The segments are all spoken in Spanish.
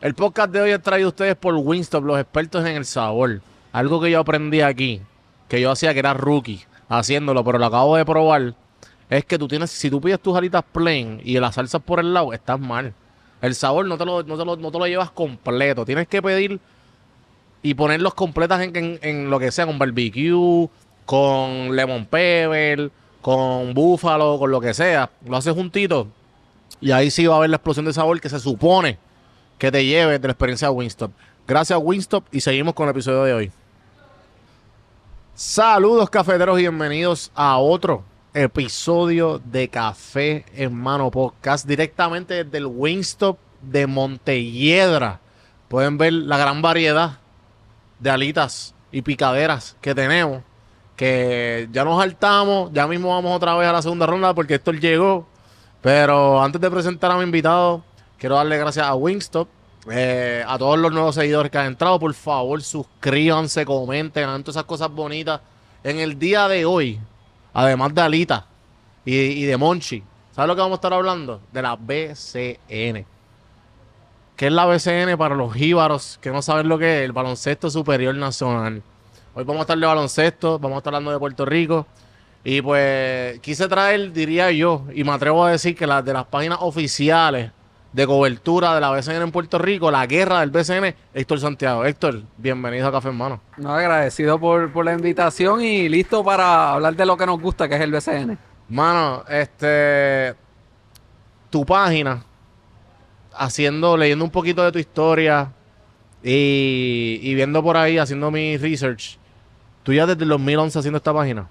El podcast de hoy es traído a ustedes por Wingstop, los expertos en el sabor. Algo que yo aprendí aquí, que yo hacía que era rookie haciéndolo, pero lo acabo de probar, es que tú tienes, si tú pides tus alitas plain y las salsas por el lado, estás mal. El sabor no te lo llevas completo. Tienes que pedir y ponerlos completas en lo que sea, con barbecue, con lemon pepper, con búfalo, con lo que sea. Lo haces juntito y ahí sí va a haber la explosión de sabor que se supone que te lleve de la experiencia de Wingstop. Gracias a Wingstop y seguimos con el episodio de hoy. Saludos cafeteros y bienvenidos a otro episodio de Café en Mano Podcast directamente desde el Wingstop de Montelledra. Pueden ver la gran variedad de alitas y picaderas que tenemos, que ya nos saltamos, ya mismo vamos otra vez a la segunda ronda porque esto llegó. Pero antes de presentar a mi invitado, quiero darle gracias a Wingstop, a todos los nuevos seguidores que han entrado. Por favor, suscríbanse, comenten, hagan todas esas cosas bonitas. En el día de hoy, además de Alita y de Monchi, ¿sabes lo que vamos a estar hablando? De la BCN. ¿Qué es la BCN para los jíbaros que no saben lo que es? El Baloncesto Superior Nacional. Hoy vamos a estar de baloncesto, vamos a estar hablando de Puerto Rico. Y pues quise traer, diría yo, y me atrevo a decir que de las páginas oficiales de cobertura de la BCN en Puerto Rico, la guerra del BCN, Héctor Santiago. Héctor, bienvenido a Café Hermano. No, agradecido por la invitación y listo para hablar de lo que nos gusta, que es el BCN. Mano, tu página, leyendo un poquito de tu historia y viendo por ahí, haciendo mi research, tú ya desde el 2011 haciendo esta página.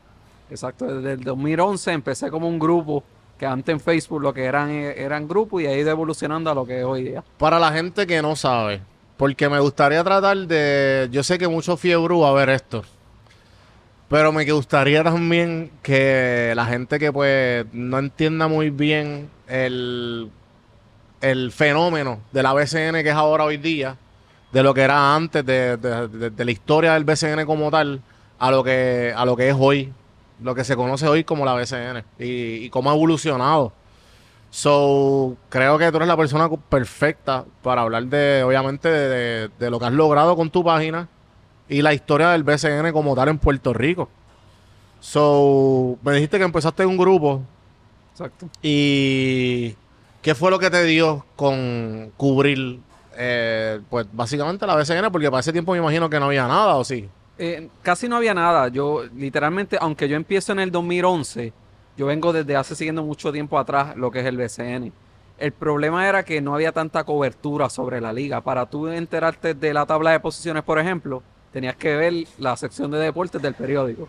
Exacto, desde el 2011 empecé como un grupo, que antes en Facebook lo que eran grupos y ha ido evolucionando a lo que es hoy día. Para la gente que no sabe, porque me gustaría tratar de... Yo sé que mucho fiebre va a ver esto, pero me gustaría también que la gente que pues no entienda muy bien el fenómeno de la BCN que es ahora hoy día, de lo que era antes, de la historia del BCN como tal, a lo que es hoy, lo que se conoce hoy como la BCN y cómo ha evolucionado. So, creo que tú eres la persona perfecta para hablar obviamente, de lo que has logrado con tu página y la historia del BCN como tal en Puerto Rico. So, me dijiste que empezaste en un grupo Exacto. y ¿qué fue lo que te dio con cubrir, pues básicamente la BCN? Porque para ese tiempo me imagino que no había nada, ¿o sí? Casi no había nada. Yo literalmente, aunque yo empiezo en el 2011, yo vengo desde hace siguiendo mucho tiempo atrás lo que es el BCN. El problema era que no había tanta cobertura sobre la liga. Para tú enterarte de la tabla de posiciones, por ejemplo, tenías que ver la sección de deportes del periódico.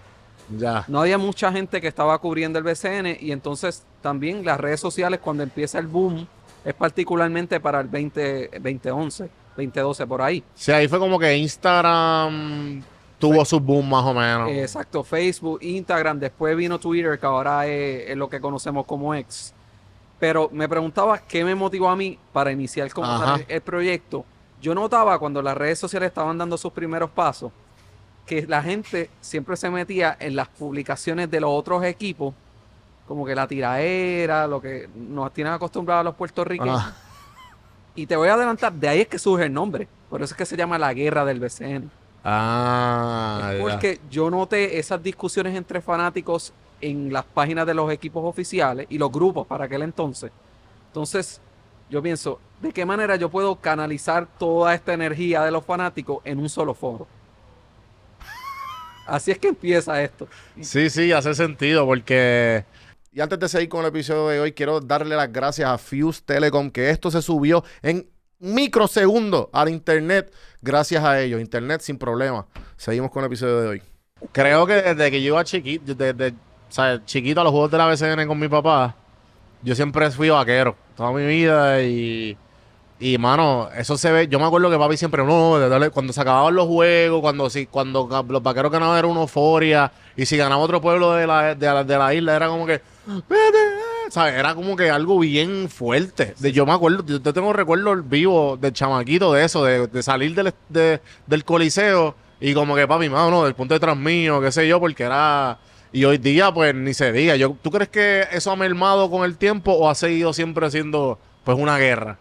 Ya. No había mucha gente que estaba cubriendo el BCN y entonces también las redes sociales cuando empieza el boom es particularmente para el 2011, 2012 por ahí. Sí, ahí fue como que Instagram tuvo su boom más o menos. Exacto, Facebook, Instagram, después vino Twitter, que ahora es lo que conocemos como X. Pero me preguntaba qué me motivó a mí para iniciar como Ajá. tal el proyecto. Yo notaba cuando las redes sociales estaban dando sus primeros pasos que la gente siempre se metía en las publicaciones de los otros equipos, como que la tiraera, lo que nos tienen acostumbrados a los puertorriqueños. Ah, Y te voy a adelantar, de ahí es que surge el nombre. Por eso es que se llama la guerra del BCN. Es ya. porque yo noté esas discusiones entre fanáticos en las páginas de los equipos oficiales y los grupos para aquel entonces. Entonces, yo pienso, ¿de qué manera yo puedo canalizar toda esta energía de los fanáticos en un solo foro? Así es que empieza esto. Sí, hace sentido porque... Y antes de seguir con el episodio de hoy, quiero darle las gracias a Fuse Telecom, que esto se subió en microsegundos al internet gracias a ellos. Internet sin problema. Seguimos con el episodio de hoy. Creo que desde que yo iba chiquito, o sea, chiquito a los juegos de la BCN con mi papá, yo siempre fui vaquero toda mi vida y mano, eso se ve. Yo me acuerdo que papi siempre, no, cuando se acababan los juegos, cuando los vaqueros ganaban era una euforia, y si ganaba otro pueblo de la isla, era como que, vete, ¿sabes? Era como que algo bien fuerte. Yo me acuerdo, yo tengo recuerdos vivos del chamaquito de eso, de salir del coliseo, y como que papi, mano, del punto detrás mío, qué sé yo, porque era... Y hoy día, pues, ni se diga. ¿Tú crees que eso ha mermado con el tiempo o ha seguido siempre siendo, pues, una guerra?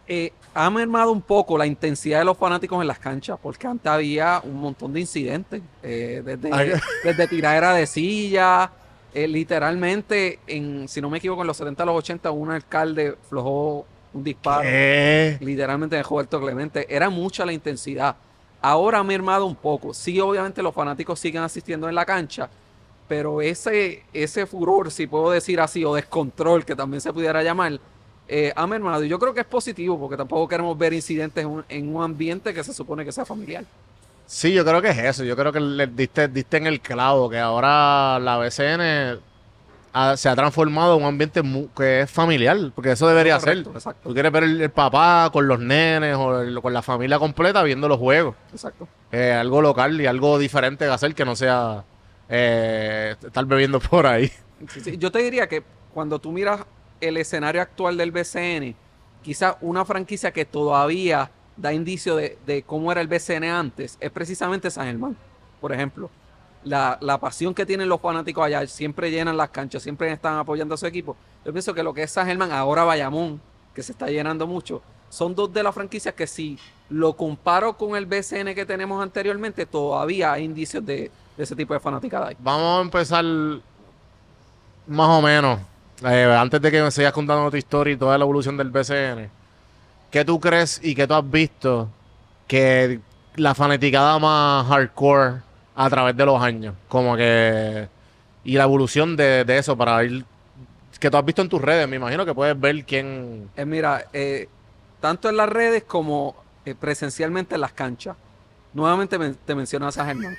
ha mermado un poco la intensidad de los fanáticos en las canchas, porque antes había un montón de incidentes, desde tiradera de silla, literalmente, si no me equivoco, en los 70 a los 80, un alcalde flojó un disparo, literalmente en Roberto Clemente. Era mucha la intensidad. Ahora ha mermado un poco. Sí, obviamente los fanáticos siguen asistiendo en la cancha, pero ese furor, si puedo decir así, o descontrol, que también se pudiera llamar, ha mermado. Y yo creo que es positivo, porque tampoco queremos ver incidentes en un ambiente que se supone que sea familiar. Sí, yo creo que es eso. Yo creo que diste en el clavo, que ahora la BCN se ha transformado en un ambiente que es familiar, porque eso debería ser. Correcto, exacto. Tú quieres ver el papá con los nenes o con la familia completa viendo los juegos. Exacto. Algo local y algo diferente de hacer que no sea estar bebiendo por ahí. Sí, sí. Yo te diría que cuando tú miras el escenario actual del BCN, quizás una franquicia que todavía da indicio de cómo era el BCN antes es precisamente San Germán, por ejemplo. La pasión que tienen los fanáticos allá, siempre llenan las canchas, siempre están apoyando a su equipo. Yo pienso que lo que es San Germán, ahora Bayamón, que se está llenando mucho, son dos de las franquicias que si lo comparo con el BCN que tenemos anteriormente, todavía hay indicios de ese tipo de fanaticada ahí. Vamos a empezar más o menos, antes de que me sigas contando tu historia y toda la evolución del BCN. ¿Qué tú crees y qué tú has visto que la fanaticada más hardcore a través de los años? Como que... Y la evolución de eso para ir... Que tú has visto en tus redes, me imagino que puedes ver quién... Mira, tanto en las redes como presencialmente en las canchas. Nuevamente te menciono a San Germán.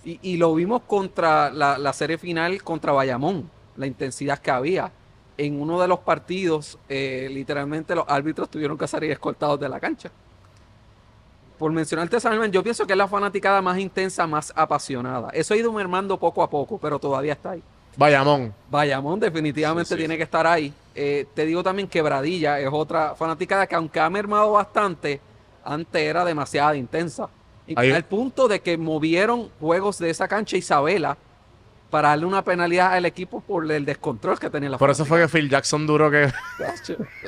Y lo vimos contra la serie final contra Bayamón, la intensidad que había. En uno de los partidos, literalmente los árbitros tuvieron que salir escoltados de la cancha. Por mencionarte a San Germán, yo pienso que es la fanaticada más intensa, más apasionada. Eso ha ido mermando poco a poco, pero todavía está ahí. Bayamón. Bayamón definitivamente Sí, sí, tiene sí. que estar ahí. Te digo también Quebradilla es otra fanaticada que aunque ha mermado bastante, antes era demasiado intensa. Y Ahí- al punto de que movieron juegos de esa cancha Isabela para darle una penalidad al equipo por el descontrol que tenía la Por eso fue que fanaticada. Phil Jackson duró que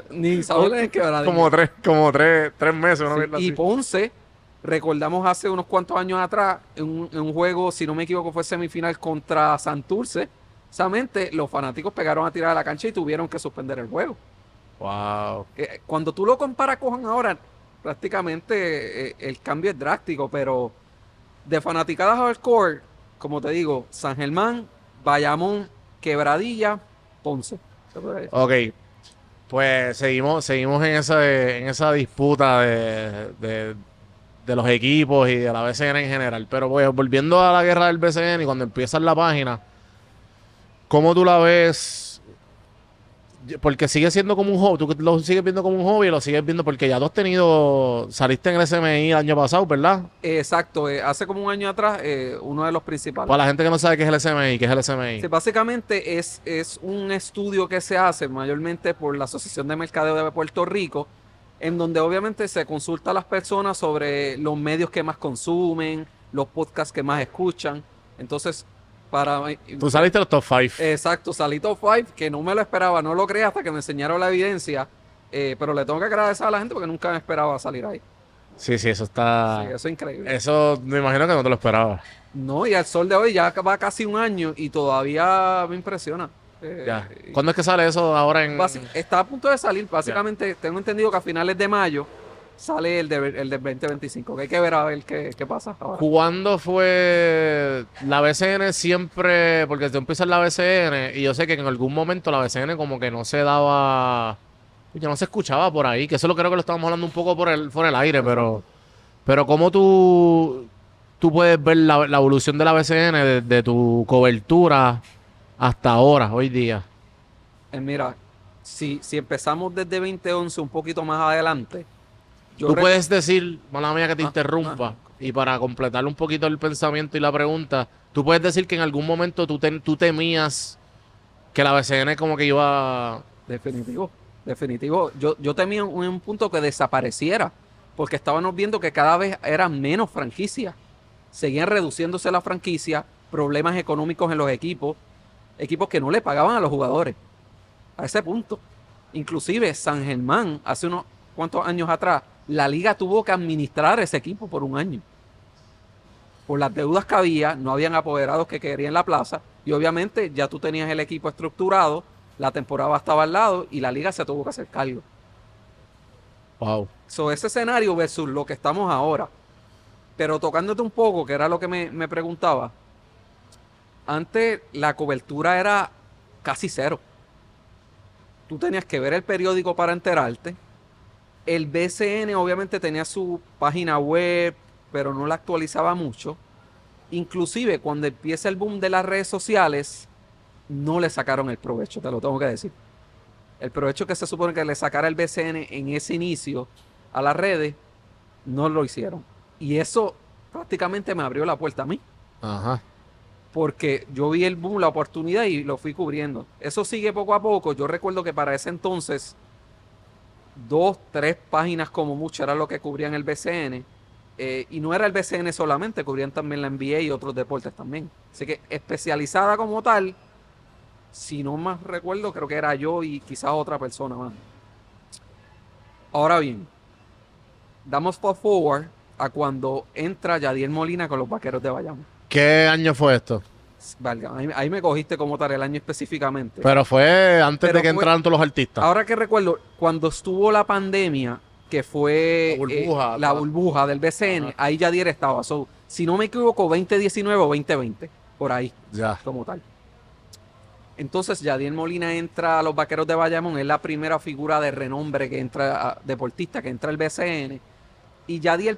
Ni Isabela ni Quebradilla. como tres meses, una Sí, mierda y así. Ponce, recordamos hace unos cuantos años atrás, en un juego, si no me equivoco, fue semifinal contra Santurce. Precisamente los fanáticos pegaron a tirar a la cancha y tuvieron que suspender el juego. Wow. Cuando tú lo comparas con ahora, prácticamente el cambio es drástico, pero de fanaticadas hardcore, como te digo, San Germán, Bayamón, Quebradilla, Ponce. ¿Te puedo decir? Ok. Pues seguimos en esa disputa de los equipos y de la BCN en general. Pero pues, volviendo a la guerra del BCN y cuando empiezas la página, ¿cómo tú la ves? Porque sigue siendo como un hobby. Tú lo sigues viendo como un hobby y lo sigues viendo porque ya tú saliste en el SMI el año pasado, ¿verdad? Exacto, hace como un año atrás, uno de los principales. Para la gente que no sabe qué es el SMI, ¿qué es el SMI? Sí, básicamente es un estudio que se hace mayormente por la Asociación de Mercadeo de Puerto Rico, en donde obviamente se consulta a las personas sobre los medios que más consumen, los podcasts que más escuchan. Entonces, Tú saliste de los top 5. exacto, salí top 5, que no me lo esperaba, no lo creí hasta que me enseñaron la evidencia, pero le tengo que agradecer a la gente porque nunca me esperaba salir ahí. Sí, eso Sí, está... eso es increíble. Eso me imagino que no te lo esperaba. No, y al sol de hoy ya va casi un año y todavía me impresiona. Ya. ¿Cuándo es que sale eso ahora en...? Está a punto de salir. Básicamente, tengo entendido que a finales de mayo sale el del 2025. Que hay que ver a ver qué pasa ahora. ¿Cuándo fue la BCN siempre? Porque tú empiezas la BCN y yo sé que en algún momento la BCN como que no se daba... Ya no se escuchaba por ahí, que eso lo creo que lo estábamos hablando un poco por el aire, pero ¿cómo tú puedes ver la evolución de la BCN desde tu cobertura hasta ahora, hoy día? Mira, si empezamos desde 2011 un poquito más adelante, Tú rec- puedes decir, mala mía que te Ah, interrumpa, y para completar un poquito el pensamiento y la pregunta, tú puedes decir que en algún momento tú temías que la BCN como que iba... Definitivo, definitivo. Yo temía en un punto que desapareciera, porque estábamos viendo que cada vez eran menos franquicias. Seguían reduciéndose las franquicias, problemas económicos en los equipos que no le pagaban a los jugadores. A ese punto. Inclusive San Germán hace cuántos años atrás, la liga tuvo que administrar ese equipo por un año. Por las deudas que había, no habían apoderados que querían la plaza, y obviamente ya tú tenías el equipo estructurado, la temporada estaba al lado, y la liga se tuvo que hacer cargo. Wow. So, ese escenario versus lo que estamos ahora. Pero tocándote un poco, que era lo que me preguntaba, antes la cobertura era casi cero. Tú tenías que ver el periódico para enterarte. El BCN obviamente tenía su página web, pero no la actualizaba mucho. Inclusive cuando empieza el boom de las redes sociales, no le sacaron el provecho, te lo tengo que decir. El provecho que se supone que le sacara el BCN en ese inicio a las redes, no lo hicieron. Y eso prácticamente me abrió la puerta a mí. Ajá. Porque yo vi el boom, la oportunidad y lo fui cubriendo. Eso sigue poco a poco. Yo recuerdo que para ese entonces, 2, 3 páginas como mucho era lo que cubrían el BCN. Y no era el BCN solamente, cubrían también la NBA y otros deportes también. Así que especializada como tal, si no más recuerdo, creo que era yo y quizás otra persona más. Ahora bien, damos fast forward a cuando entra Yadier Molina con los Vaqueros de Bayamón. ¿Qué año fue esto? Valga, ahí me cogiste como tal el año específicamente. Pero fue antes Pero de que fue- entraran todos los artistas. Ahora que recuerdo, cuando estuvo la pandemia, que fue La burbuja. la burbuja del BCN, Ajá. ahí Yadier estaba. So, si no me equivoco, 2019 o 2020, por ahí, Ya. como tal. Entonces Yadier Molina entra a los Vaqueros de Bayamón, es la primera figura de renombre que entra, deportista que entra al BCN. Y Yadier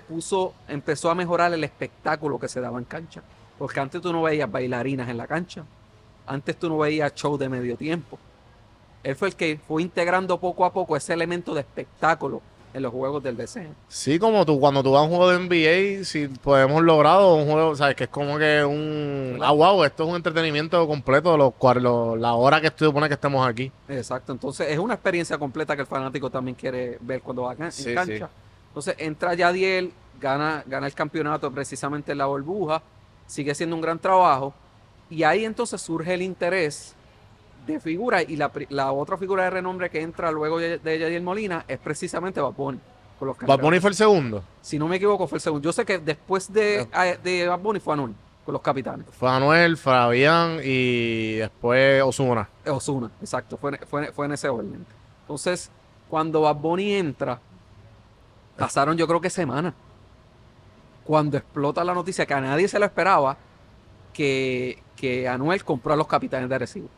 empezó a mejorar el espectáculo que se daba en cancha. Porque antes tú no veías bailarinas en la cancha. Antes tú no veías show de medio tiempo. Él fue el que fue integrando poco a poco ese elemento de espectáculo en los juegos del BCN. Sí, como tú, cuando tú vas a un juego de NBA, si pues hemos logrado un juego, sabes que es como que wow, esto es un entretenimiento completo de la hora que supone que estemos aquí. Exacto, entonces es una experiencia completa que el fanático también quiere ver cuando va en Sí, cancha. sí. Entonces entra Yadier, gana el campeonato precisamente en la burbuja, sigue siendo un gran trabajo, y ahí entonces surge el interés de figura, y la otra figura de renombre que entra luego de Yadier Molina es precisamente Bad Bunny. Con los Bad Bunny fue el segundo. Si no me equivoco, fue el segundo. Yo sé que después de Bad Bunny fue Anuel, con los Capitanes. Fue Anuel, Fabián y después Ozuna. Ozuna, exacto, fue en ese orden. Entonces, cuando Bad Bunny entra, pasaron yo creo que semanas. Cuando explota la noticia que a nadie se lo esperaba, que Anuel compró a los Capitanes de Arecibo.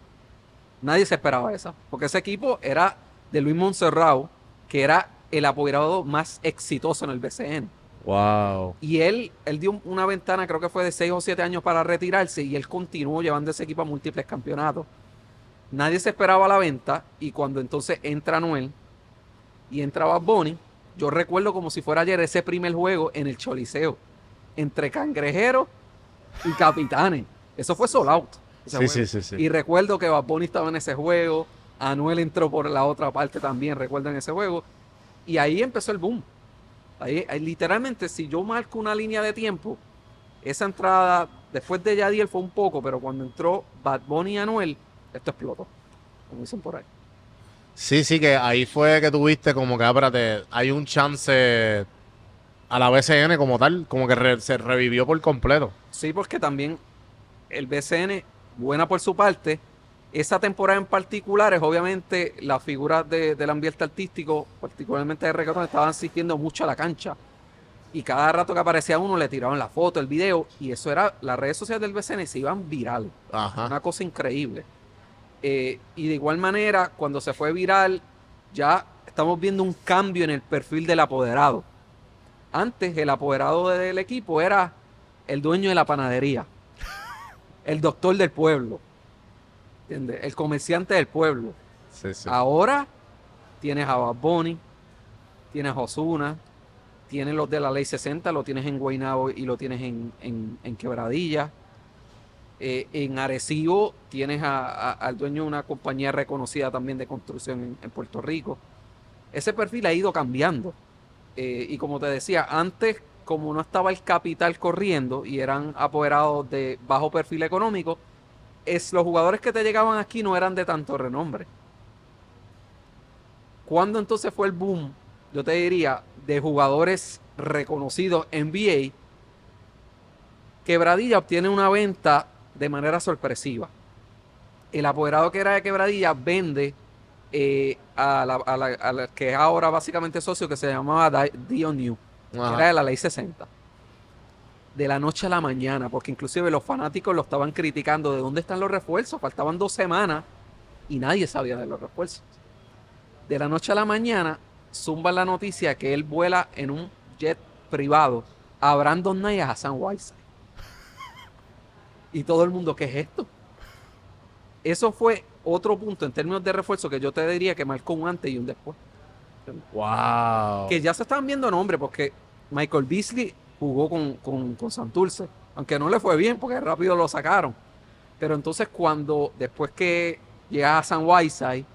Nadie se esperaba esa, porque ese equipo era de Luis Monserrao, que era el apoderado más exitoso en el BCN. Wow. Y él dio una ventana, creo que fue de 6 o 7 años para retirarse, y él continuó llevando ese equipo a múltiples campeonatos. Nadie se esperaba la venta, y cuando entonces entra Anuel y entra Bad Bunny, yo recuerdo como si fuera ayer ese primer juego en el Choliseo, entre Cangrejeros y Capitanes. Eso fue sold out. Sí. Y recuerdo que Bad Bunny estaba en ese juego, Anuel entró por la otra parte también, recuerdo en ese juego, y ahí empezó el boom. Ahí, literalmente, si yo marco una línea de tiempo, esa entrada, después de Yadier fue un poco, pero cuando entró Bad Bunny y Anuel, esto explotó, como dicen por ahí. Sí, que ahí fue que tuviste como que, espérate, hay un chance a la BCN como tal, como que se revivió por completo. Sí, porque también el BCN, buena por su parte, esa temporada en particular es obviamente las figuras del ambiente artístico, particularmente de reggaetón, estaban asistiendo mucho a la cancha. Y cada rato que aparecía uno le tiraban la foto, el video, y eso era, las redes sociales del BCN se iban viral. Ajá. Una cosa increíble. Y de igual manera, cuando se fue viral, ya estamos viendo un cambio en el perfil del apoderado. Antes, el apoderado del equipo era el dueño de la panadería, el doctor del pueblo, ¿entiendes? El comerciante del pueblo. Sí. Ahora tienes a Bad Bunny, tienes a Ozuna, tienes los de la Ley 60, lo tienes en Guaynabo y lo tienes en Quebradilla. En Arecibo tienes al dueño de una compañía reconocida también de construcción en Puerto Rico. Ese perfil ha ido cambiando. Y como te decía, antes, como no estaba el capital corriendo y eran apoderados de bajo perfil económico, los jugadores que te llegaban aquí no eran de tanto renombre. ¿Cuándo entonces fue el boom yo te diría, de jugadores reconocidos NBA, Quebradilla obtiene una venta de manera sorpresiva. El apoderado que era de Quebradilla vende a la que es ahora básicamente socio, que se llamaba Dion New, que era de la ley 60. De la noche a la mañana, porque inclusive los fanáticos lo estaban criticando de dónde están los refuerzos, faltaban 2 semanas y nadie sabía de los refuerzos. De la noche a la mañana, zumba la noticia que él vuela en un jet privado a Brandon Knight y a Hassan Whiteside. Y todo el mundo, ¿qué es esto? Eso fue otro punto en términos de refuerzo que yo te diría que marcó un antes y un después. Wow. Que ya se estaban viendo nombres, porque Michael Beasley jugó con Santurce, aunque no le fue bien porque rápido lo sacaron. Pero entonces después que llega Hassan Whiteside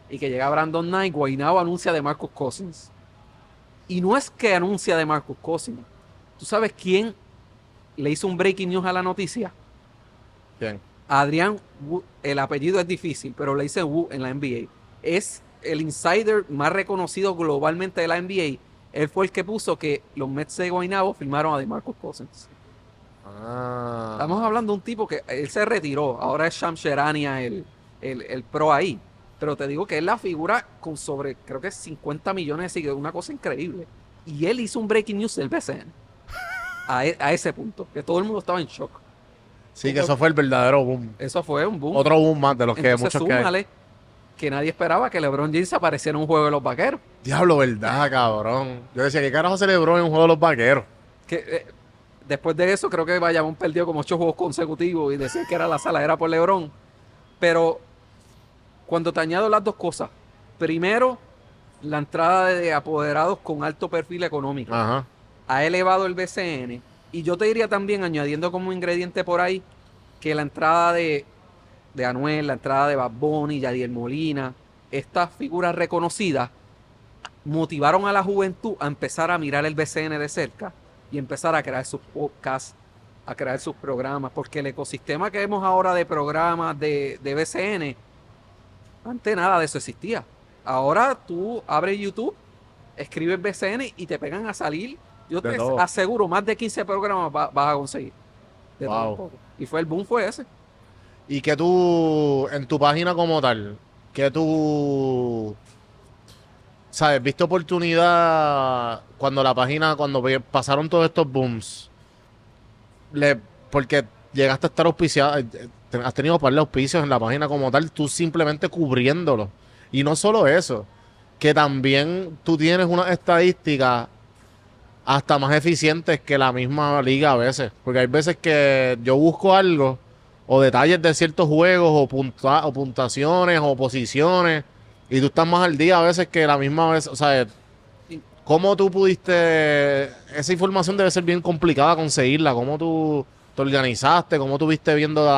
y que llega Brandon Knight, Guaynabo anuncia de Marcus Cousins. Y no es que anuncia de Marcus Cousins. ¿Tú sabes quién le hizo un breaking news a la noticia? Bien. Adrián Wu, el apellido es difícil, pero le dicen Wu en la NBA. Es el insider más reconocido globalmente de la NBA. Él fue el que puso que los Mets de Guaynabo firmaron a DeMarcus Cousins. Estamos hablando de un tipo que él se retiró. Ahora es Shams Charania el pro ahí. Pero te digo que es la figura con creo que 50 millones de seguidores. Una cosa increíble. Y él hizo un breaking news del BCN. A ese punto. Que todo el mundo estaba en shock. Sí, que eso fue el verdadero boom. Eso fue un boom. Otro boom más de los que Entonces, muchos súmale que nadie esperaba que LeBron James apareciera en un juego de los Vaqueros. Diablo, verdad, cabrón. Yo decía, ¿qué carajo celebró en un juego de los Vaqueros? Que después de eso creo que Bayamón perdió como 8 juegos consecutivos y decían que era la sala, era por LeBron. Pero cuando te añado las dos cosas, primero, la entrada de apoderados con alto perfil económico ha elevado el BCN. Y yo te diría también, añadiendo como ingrediente por ahí, que la entrada de Anuel, la entrada de Bad Bunny, Yadier Molina, estas figuras reconocidas motivaron a la juventud a empezar a mirar el BCN de cerca y empezar a crear sus podcasts, a crear sus programas, porque el ecosistema que vemos ahora de programas de BCN, antes nada de eso existía. Ahora tú abres YouTube, escribes BCN y te pegan a salir. Yo te aseguro, más de 15 programas vas a conseguir. De todo un poco. Y el boom fue ese. Y que tú, en tu página como tal, que tú, ¿sabes? ¿Viste oportunidad cuando cuando pasaron todos estos booms? Porque llegaste a estar auspiciado, has tenido un par de auspicios en la página como tal, tú simplemente cubriéndolo. Y no solo eso, que también tú tienes unas estadísticas hasta más eficientes que la misma liga a veces. Porque hay veces que yo busco algo, o detalles de ciertos juegos, o puntuaciones, o posiciones, y tú estás más al día a veces que la misma vez. O sea, ¿cómo tú pudiste? Esa información debe ser bien complicada conseguirla. ¿Cómo tú te organizaste? ¿Cómo tú viste viendo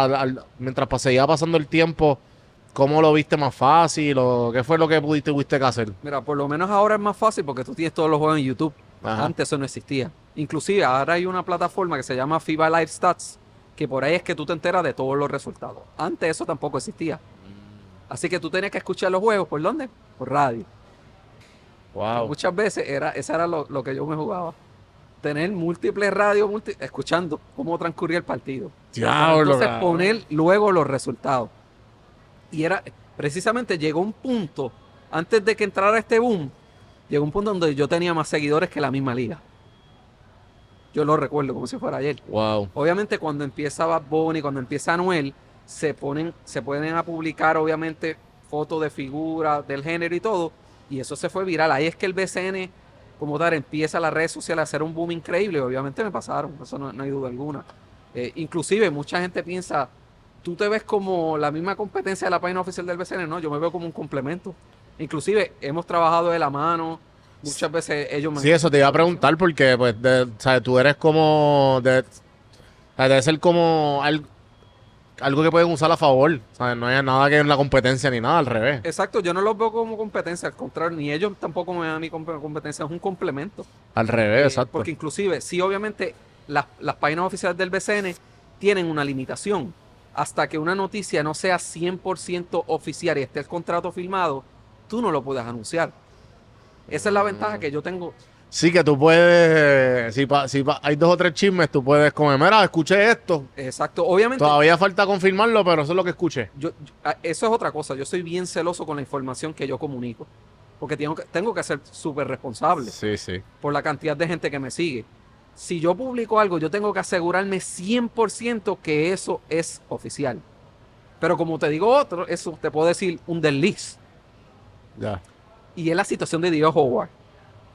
mientras seguía pasando el tiempo? ¿Cómo lo viste más fácil? ¿O qué fue lo que tuviste que hacer? Mira, por lo menos ahora es más fácil porque tú tienes todos los juegos en YouTube. Antes eso no existía. Inclusive ahora hay una plataforma que se llama FIBA Live Stats, que por ahí es que tú te enteras de todos los resultados. Antes eso tampoco existía. Así que tú tenías que escuchar los juegos. ¿Por dónde? Por radio. Wow. Muchas veces esa era lo que yo me jugaba. Tener múltiples radios, escuchando cómo transcurría el partido. Entonces poner luego los resultados. Y precisamente llegó un punto, antes de que entrara este boom, llegó un punto donde yo tenía más seguidores que la misma liga. Yo lo recuerdo como si fuera ayer. Wow. Obviamente cuando empieza Bad Bunny, cuando empieza Anuel, se pueden a publicar obviamente fotos de figuras del género y todo, y eso se fue viral. Ahí es que el BCN como tal empieza las redes sociales a hacer un boom increíble. Obviamente me pasaron, eso no hay duda alguna. Inclusive mucha gente piensa, tú te ves como la misma competencia de la página oficial del BCN. No, yo me veo como un complemento. Inclusive hemos trabajado de la mano. Muchas veces ellos me... Sí, eso te iba a preguntar porque pues, ¿sabes? Tú eres como... debe ser como algo que pueden usar a favor. ¿Sabes? No hay nada que en la competencia ni nada, al revés. Exacto, yo no los veo como competencia. Al contrario, ni ellos tampoco me ven a mi competencia. Es un complemento. Al revés, exacto. Porque inclusive, sí, obviamente, las páginas oficiales del BCN tienen una limitación. Hasta que una noticia no sea 100% oficial y esté el contrato firmado, tú no lo puedes anunciar. Esa es la ventaja que yo tengo. Sí, que tú puedes, hay 2 o 3 chismes, tú puedes comer, mira, escuché esto. Exacto. Obviamente, Todavía falta confirmarlo, pero eso es lo que escuché. eso es otra cosa. Yo soy bien celoso con la información que yo comunico. Porque tengo que ser súper responsable Sí, sí. por la cantidad de gente que me sigue. Si yo publico algo, yo tengo que asegurarme 100% que eso es oficial. Pero como te digo otro, eso te puedo decir un desliz. Ya. Y es la situación de Dio Howard.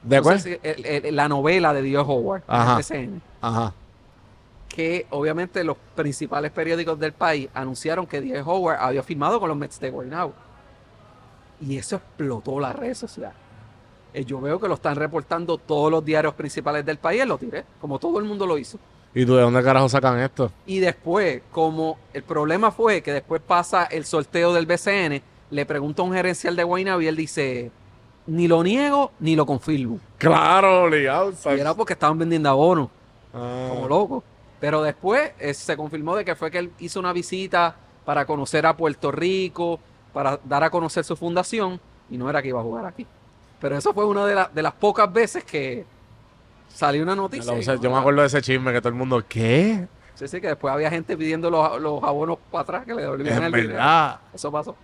¿De acuerdo? Entonces, la novela de Dio Howard, Ajá. en PCN, Ajá. que obviamente los principales periódicos del país anunciaron que Dio Howard había firmado con los Mets de Guaynabo. Y eso explotó las redes sociales. Yo veo que lo están reportando todos los diarios principales del país, lo tiré, como todo el mundo lo hizo. ¿Y tú de dónde carajo sacan esto? Y después, como el problema fue que después pasa el sorteo del BCN, le pregunta a un gerencial de Guaynabo y él dice, ni lo niego ni lo confirmo. Claro, obligado. Y era porque estaban vendiendo abonos, Ah. como locos. Pero después se confirmó de que fue que él hizo una visita para conocer a Puerto Rico, para dar a conocer su fundación, y no era que iba a jugar aquí. Pero eso fue una de las pocas veces que salió una noticia. Yo me acuerdo de ese chisme que todo el mundo, ¿qué? Sí, sí, que después había gente pidiendo los abonos para atrás que le devolvieran Es el dinero. verdad. Eso pasó.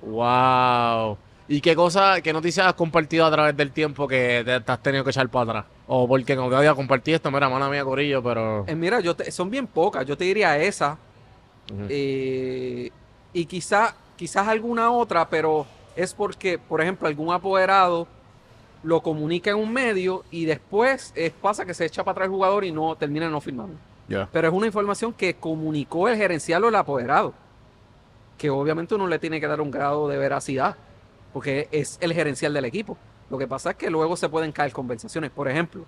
Wow. ¿Y qué noticias has compartido a través del tiempo que te has tenido que echar para atrás? O porque no te había compartido esto, mira, mala mía, Corillo, pero... Mira, son bien pocas. Yo te diría esa. Ujú. Y quizás alguna otra, pero es porque, por ejemplo, algún apoderado lo comunica en un medio y después pasa que se echa para atrás el jugador y no termina no firmando. Ya. Pero es una información que comunicó el gerencial o el apoderado, que obviamente uno le tiene que dar un grado de veracidad, porque es el gerencial del equipo. Lo que pasa es que luego se pueden caer conversaciones. Por ejemplo,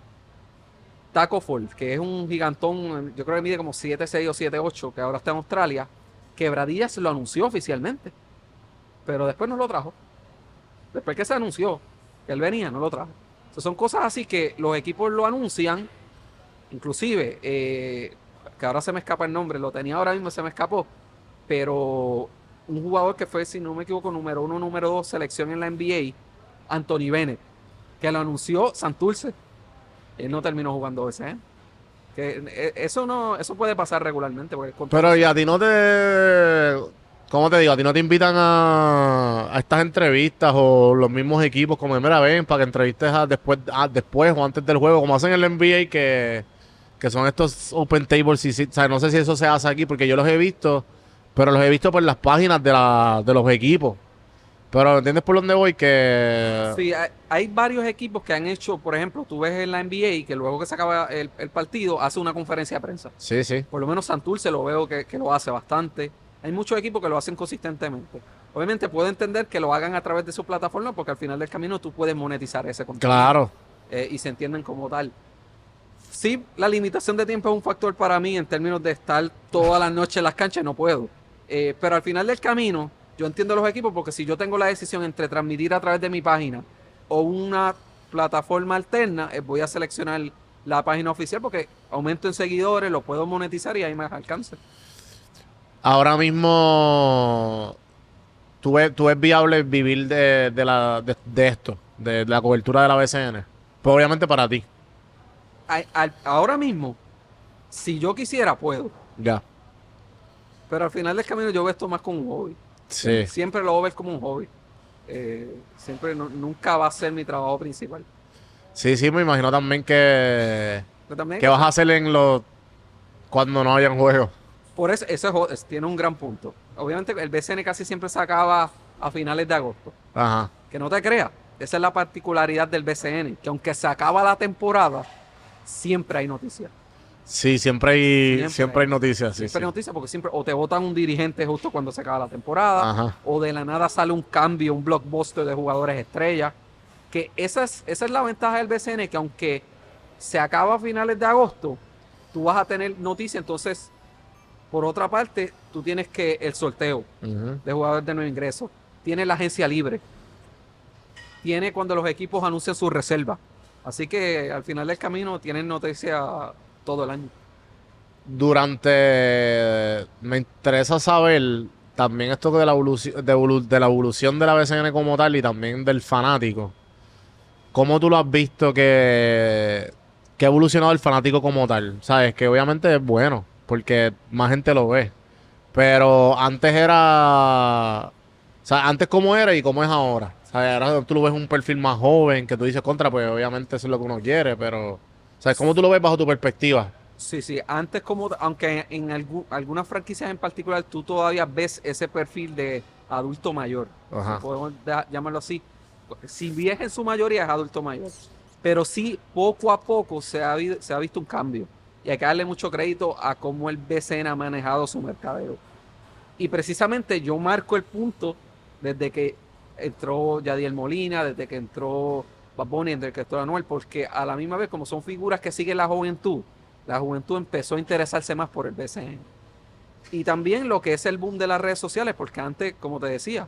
Taco Fall, que es un gigantón, yo creo que mide como 7'6" o 7'8", que ahora está en Australia. Quebradillas lo anunció oficialmente, pero después no lo trajo. Después que se anunció que él venía, no lo trajo. Entonces son cosas así que los equipos lo anuncian, inclusive, que ahora se me escapa el nombre, lo tenía ahora mismo, se me escapó, pero un jugador que fue, si no me equivoco, número 1, número 2 selección en la NBA, Anthony Bennett, que lo anunció Santurce, él no terminó jugando ese, que eso puede pasar regularmente. Pero y a ti no te... ¿Cómo te digo? A ti no te invitan a estas entrevistas o los mismos equipos como mira, ven para que entrevistes después o antes del juego, como hacen en el NBA que son estos open tables. O sea, no sé si eso se hace aquí porque yo los he visto, pero los he visto por las páginas de los equipos. Pero ¿entiendes por dónde voy? Que... Sí, hay varios equipos que han hecho, por ejemplo, tú ves en la NBA que luego que se acaba el partido hace una conferencia de prensa. Sí, sí. Por lo menos Santurce lo veo que lo hace bastante. Hay muchos equipos que lo hacen consistentemente. Obviamente puedo entender que lo hagan a través de su plataforma porque al final del camino tú puedes monetizar ese contenido. Claro. Y se entienden como tal. Sí, la limitación de tiempo es un factor para mí en términos de estar todas las noches en las canchas, no puedo. Pero al final del camino, yo entiendo los equipos porque si yo tengo la decisión entre transmitir a través de mi página o una plataforma alterna, voy a seleccionar la página oficial porque aumento en seguidores, lo puedo monetizar y hay más alcance. Ahora mismo, ¿tú ves viable vivir de esto, de la cobertura de la BCN? Pues obviamente para ti. Ahora mismo, si yo quisiera, puedo. Ya. Pero al final del camino yo veo esto más como un hobby. Sí. Siempre lo voy a ver como un hobby. Siempre, nunca va a ser mi trabajo principal. Sí, sí, me imagino también que... Pero también ¿Qué vas a hacer cuando no hayan juegos? por eso tiene un gran punto. Obviamente el BCN casi siempre se acaba a finales de agosto. Ajá. Que no te creas, esa es la particularidad del BCN, que aunque se acaba la temporada, siempre hay noticias. Sí, siempre hay noticias. Sí, Siempre hay sí. noticias porque siempre o te votan un dirigente justo cuando se acaba la temporada, Ajá. o de la nada sale un cambio, un blockbuster de jugadores estrellas. Que esa es la ventaja del BCN, que aunque se acaba a finales de agosto, tú vas a tener noticias. Entonces, por otra parte, tú tienes que el sorteo Ujú. de jugadores de nuevo ingreso, tienes la agencia libre, tiene cuando los equipos anuncian su reserva. Así que al final del camino tienen noticias todo el año. Me interesa saber también esto de la evolución de la BCN como tal y también del fanático. ¿cómo tú lo has visto que ha evolucionado el fanático como tal? Sabes que obviamente es bueno, porque más gente lo ve. Pero antes era... O sea, antes cómo era y cómo es ahora. ¿Sabes? Ahora tú lo ves un perfil más joven, que tú dices contra, pues obviamente eso es lo que uno quiere, pero... ¿Sabes? ¿Cómo tú lo ves bajo tu perspectiva? Sí, sí, antes como, aunque en algunas franquicias en particular tú todavía ves ese perfil de adulto mayor, si Ajá. podemos llamarlo así, si bien en su mayoría es adulto mayor, pero sí poco a poco se ha visto un cambio y hay que darle mucho crédito a cómo el BCN ha manejado su mercadeo. Y precisamente yo marco el punto desde que entró Yadiel Molina, desde que entró Bad Bunny, desde que entró Anuel, porque a la misma vez, como son figuras que siguen la juventud empezó a interesarse más por el BCN. Y también lo que es el boom de las redes sociales, porque antes, como te decía,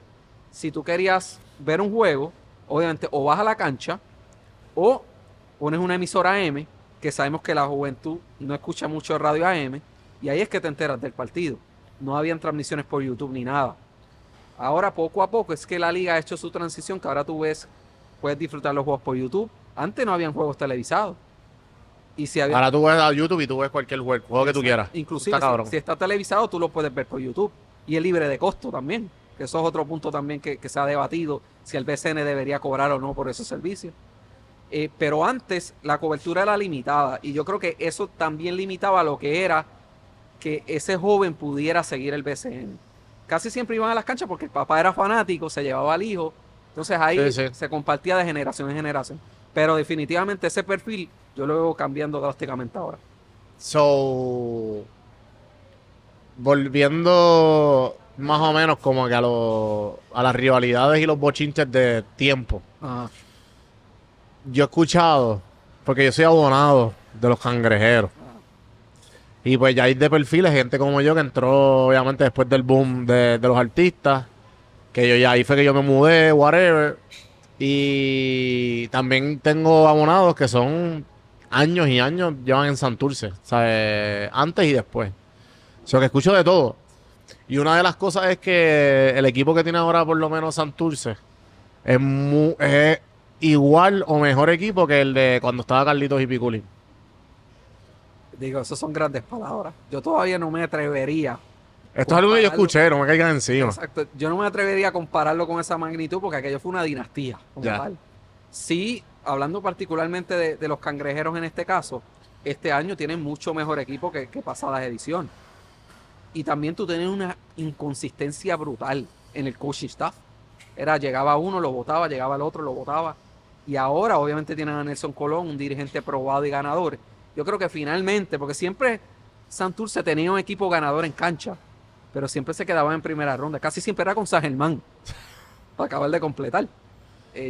si tú querías ver un juego, obviamente o vas a la cancha o pones una emisora AM, que sabemos que la juventud no escucha mucho radio AM, y ahí es que te enteras del partido. No habían transmisiones por YouTube ni nada. Ahora, poco a poco, es que la liga ha hecho su transición, que ahora tú ves, puedes disfrutar los juegos por YouTube. Antes no habían juegos televisados. Y si había, Ahora tú vas a YouTube y tú ves cualquier juego que tú exacto, quieras. Está inclusive cabrón. si está televisado, tú lo puedes ver por YouTube. Y es libre de costo también. Que eso es otro punto también que se ha debatido, si el BCN debería cobrar o no por esos servicios. Pero antes la cobertura era limitada y yo creo que eso también limitaba lo que era que ese joven pudiera seguir el BCN. Casi siempre iban a las canchas porque el papá era fanático, se llevaba al hijo, entonces Sí, ahí sí. se compartía de generación en generación. Pero definitivamente ese perfil yo lo veo cambiando drásticamente ahora. So, volviendo más o menos como que a las rivalidades y los bochinches de tiempo. Ajá. Yo he escuchado, porque yo soy abonado de los cangrejeros. Y pues ya hay de perfiles, gente como yo que entró obviamente después del boom de los artistas. Que yo ya ahí fue que yo me mudé, whatever. Y también tengo abonados que son años y años, llevan en Santurce. O sea, antes y después. O sea, que escucho de todo. Y una de las cosas es que el equipo que tiene ahora, por lo menos Santurce, es igual o mejor equipo que el de cuando estaba Carlitos y Piculín. Digo, esas son grandes palabras. Yo todavía no me atrevería a Esto es algo que yo compararlo. escuché, no me caigan encima. Exacto, yo no me atrevería a compararlo con esa magnitud porque aquello fue una dinastía como Ya. tal. Sí, hablando particularmente de los cangrejeros en este caso, este año tienen mucho mejor equipo que pasadas ediciones. Y también tú tienes una inconsistencia brutal en el coaching staff. Llegaba uno, lo votaba, llegaba el otro, lo votaba. Y ahora obviamente tienen a Nelson Colón, un dirigente probado y ganador. Yo creo que finalmente, porque siempre Santurce tenía un equipo ganador en cancha, pero siempre se quedaba en primera ronda. Casi siempre era con San Germán, para acabar de completar.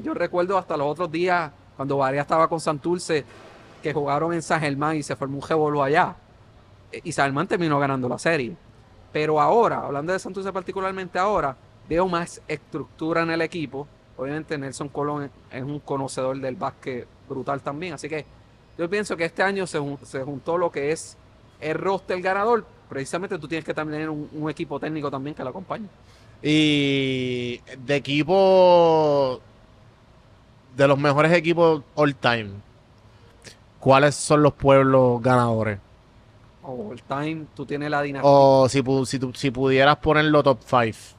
Yo recuerdo hasta los otros días, cuando Varia estaba con Santurce, que jugaron en San Germán y se formó un revolú allá. Y San Germán terminó ganando la serie. Pero ahora, hablando de Santurce particularmente ahora, veo más estructura en el equipo. Obviamente Nelson Colón es un conocedor del básquet brutal también. Así que yo pienso que este año se juntó lo que es el roster ganador. Precisamente tú tienes que también tener un equipo técnico también que lo acompañe. Y de equipo, de los mejores equipos all time, ¿cuáles son los pueblos ganadores? All time, tú tienes la dinastía. O si pudieras ponerlo top 5.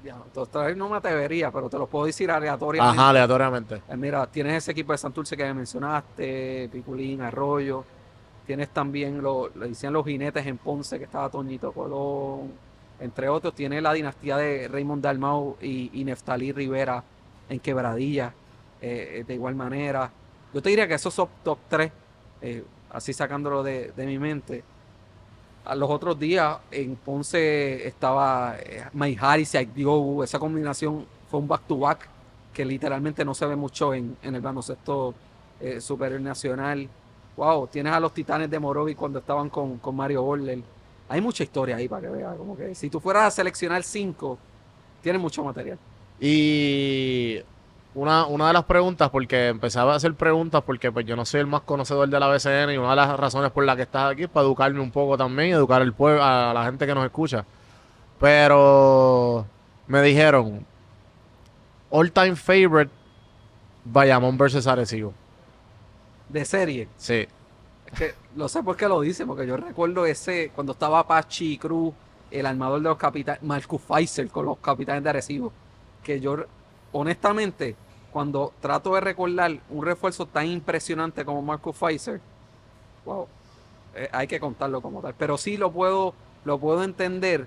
Ya, entonces no me atrevería, pero te lo puedo decir aleatoriamente. Ajá, aleatoriamente. Mira, tienes ese equipo de Santurce que me mencionaste, Piculín, Arroyo. Tienes también, le decían los jinetes en Ponce, que estaba Toñito Colón, entre otros. Tienes la dinastía de Raymond Dalmau y Neftalí Rivera en Quebradilla, de igual manera. Yo te diría que esos son top 3, así sacándolo de mi mente. A los otros días en Ponce estaba Mike Harris y Ike Diogu. Esa combinación fue un back-to-back que literalmente no se ve mucho en el baloncesto superior nacional. Wow, tienes a los Titanes de Morovi cuando estaban con Mario Borler. Hay mucha historia ahí para que veas. Como que si tú fueras a seleccionar 5, tienes mucho material. Y una de las preguntas, porque empezaba a hacer preguntas, porque pues yo no soy el más conocedor de la BCN y una de las razones por las que estás aquí es para educarme un poco también y educar al pueblo, a la gente que nos escucha. Pero me dijeron, all time favorite Bayamón versus Arecibo. De serie. Sí. Es que lo sé por qué lo dice, porque yo recuerdo ese, cuando estaba Pachi Cruz, el armador de los capitanes, Marcus Pfizer con los capitanes de Arecibo, que yo, honestamente, cuando trato de recordar un refuerzo tan impresionante como Marcus Pfizer, wow, hay que contarlo como tal. Pero sí lo puedo entender,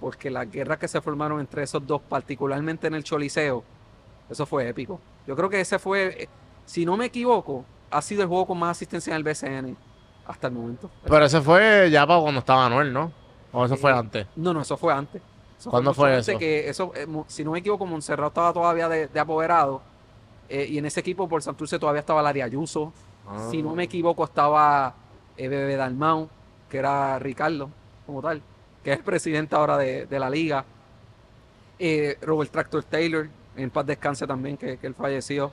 porque las guerras que se formaron entre esos dos, particularmente en el Choliseo, eso fue épico. Yo creo que ese fue, si no me equivoco, ha sido el juego con más asistencia en el BCN hasta el momento. Pero ese fue ya para cuando estaba Anuel, ¿no? ¿O eso fue antes? No, eso fue antes. Eso ¿Cuándo mucho fue antes eso? que eso, si no me equivoco, Montserrat estaba todavía de apoderado. Y en ese equipo por Santurce todavía estaba Larry Ayuso. Ah. Si no me equivoco, estaba Bebe Dalmau, que era Ricardo, como tal, que es presidente ahora de la liga. Robert Tractor Taylor, en paz descanse también, que él falleció.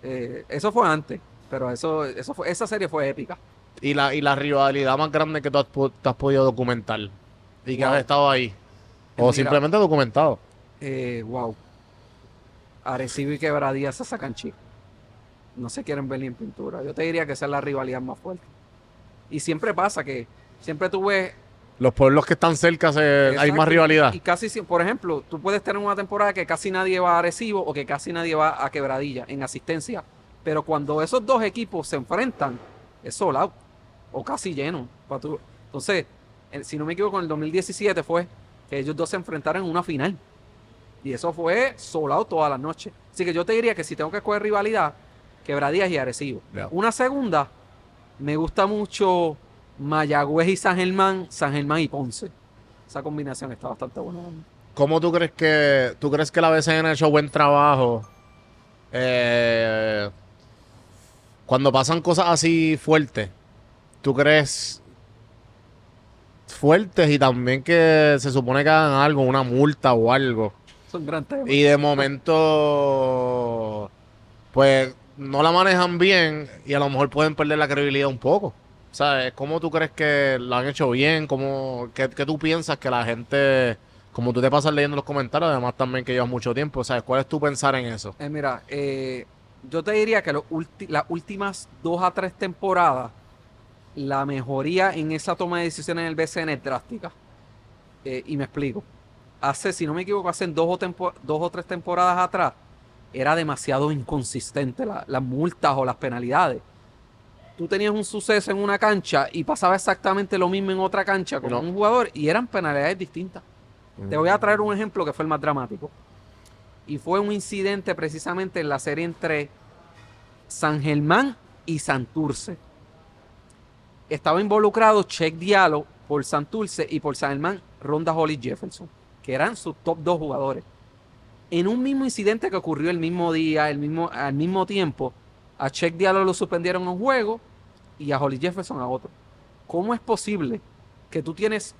Eso fue antes, pero esa serie fue épica. Y la rivalidad más grande que te has podido documentar y que Wow. has estado ahí. O Mira, simplemente documentado. wow. Arecibo y Quebradillas se sacan chicos. No se quieren ver ni en pintura. Yo te diría que esa es la rivalidad más fuerte. Y siempre pasa que siempre tú ves. Los pueblos que están cerca hay más Exacto, rivalidad. y casi, por ejemplo, tú puedes tener una temporada que casi nadie va a Arecibo o que casi nadie va a Quebradilla en asistencia. Pero cuando esos dos equipos se enfrentan, es sold out o casi lleno. Entonces, si no me equivoco, en el 2017 fue que ellos dos se enfrentaron en una final. Y eso fue sold out todas las noches. Así que yo te diría que si tengo que escoger rivalidad, Quebradillas y Arecibo. Yeah. Una segunda, me gusta mucho Mayagüez y San Germán y Ponce. Esa combinación está bastante buena. ¿Cómo tú crees que la BCN ha hecho buen trabajo? Cuando pasan cosas así fuertes, ¿tú crees fuertes y también que se supone que hagan algo, una multa o algo? Es un gran tema. Y de momento, pues no la manejan bien y a lo mejor pueden perder la credibilidad un poco. ¿Sabes? ¿Cómo tú crees que lo han hecho bien? ¿Qué tú piensas que la gente, como tú te pasas leyendo los comentarios, además también que llevas mucho tiempo, ¿sabes? ¿Cuál es tu pensar en eso? Mira, yo te diría que las últimas 2 a 3 temporadas, la mejoría en esa toma de decisiones en el BCN es drástica. Y me explico. Si no me equivoco, hace 2 o 3 temporadas atrás, era demasiado inconsistente las multas o las penalidades. Tú tenías un suceso en una cancha y pasaba exactamente lo mismo en otra cancha con un jugador y eran penalidades distintas. Te voy a traer un ejemplo que fue el más dramático. Y fue un incidente precisamente en la serie entre San Germán y Santurce. Estaba involucrado Check Diallo por Santurce y por San Germán Ronda Holly Jefferson, que eran sus top 2 jugadores. En un mismo incidente que ocurrió el mismo día, al mismo tiempo, a Check Diallo lo suspendieron a un juego y a Holly Jefferson a otro. ¿Cómo es posible que tú tienes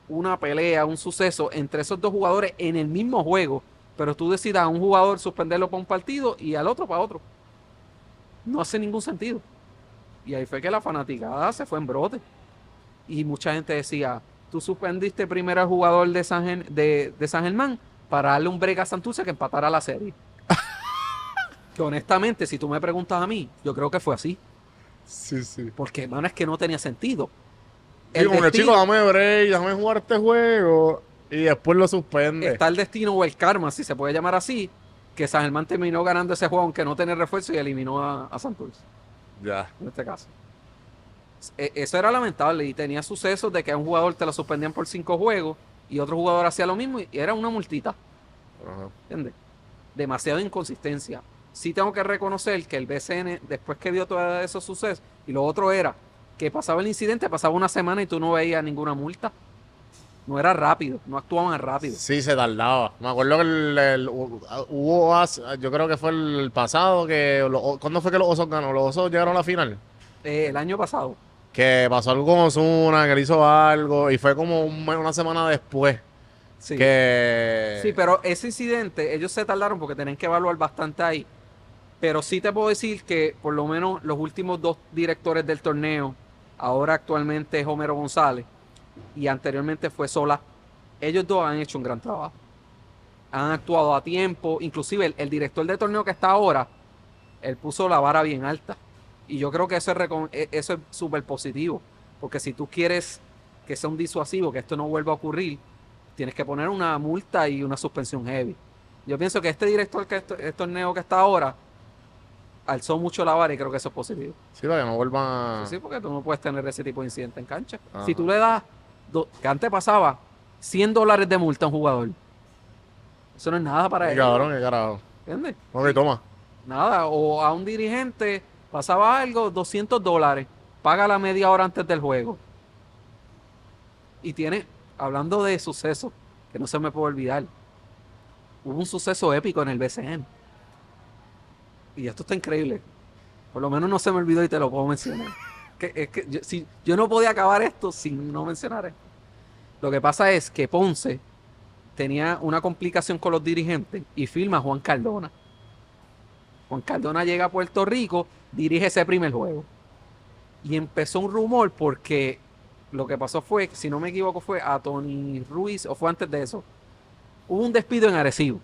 una pelea, un suceso entre esos dos jugadores en el mismo juego, pero tú decidas a un jugador suspenderlo para un partido y al otro para otro? No hace ningún sentido. Y ahí fue que la fanaticada se fue en brote. Y mucha gente decía, tú suspendiste primero al jugador de San Germán para darle un break a Santurce que empatara la serie. Que honestamente, si tú me preguntas a mí, yo creo que fue así. Sí, sí. Porque, hermano, es que no tenía sentido. Sí, como que chico, dame break, déjame jugar este juego y después lo suspende. Está el destino o el karma, si se puede llamar así, que San Germán terminó ganando ese juego aunque no tenía refuerzo y eliminó a Santurce. Ya. En este caso. Eso era lamentable y tenía sucesos de que a un jugador te lo suspendían por 5 juegos y otro jugador hacía lo mismo y era una multita. Ajá. ¿Entiendes? Demasiada inconsistencia. Sí tengo que reconocer que el BCN, después que vio todos esos sucesos, y lo otro era que pasaba el incidente, pasaba una semana y tú no veías ninguna multa. No era rápido, no actuaban rápido. Sí, se tardaba. Me acuerdo que yo creo que fue el pasado, ¿cuándo fue que los Osos ganó? Los Osos llegaron a la final. El año pasado. Que pasó algo con Ozuna, que le hizo algo, y fue como una semana después. Sí. Que... Sí, pero ese incidente, ellos se tardaron porque tenían que evaluar bastante ahí. Pero sí te puedo decir que por lo menos los últimos 2 directores del torneo, ahora actualmente es Homero González y anteriormente fue Sola, ellos dos han hecho un gran trabajo. Han actuado a tiempo, inclusive el director del torneo que está ahora, Él puso la vara bien alta. Y yo creo que eso es súper positivo. Porque si tú quieres que sea un disuasivo, que esto no vuelva a ocurrir, tienes que poner una multa y una suspensión heavy. Yo pienso que este director este torneo que está ahora alzó mucho la vara y creo que eso es positivo. Sí, para que no vuelvan. Sí, porque tú no puedes tener ese tipo de incidente en cancha. Ajá. Si tú le das, que antes pasaba, $100 de multa a un jugador, eso no es nada para Qué ellos. cabrón, qué carajo. ¿Entiendes? Ok, toma. Nada, o a un dirigente pasaba algo, $200, paga la media hora antes del juego. Y tiene, hablando de sucesos, que no se me puede olvidar, hubo un suceso épico en el BCN. Y esto está increíble. Por lo menos no se me olvidó y te lo puedo mencionar. Yo no podía acabar esto sin no mencionar esto. Lo que pasa es que Ponce tenía una complicación con los dirigentes y firma a Juan Cardona. Juan Cardona llega a Puerto Rico, dirige ese primer juego. Y empezó un rumor porque lo que pasó fue, si no me equivoco, fue a Tony Ruiz, o fue antes de eso. Hubo un despido en Arecibo.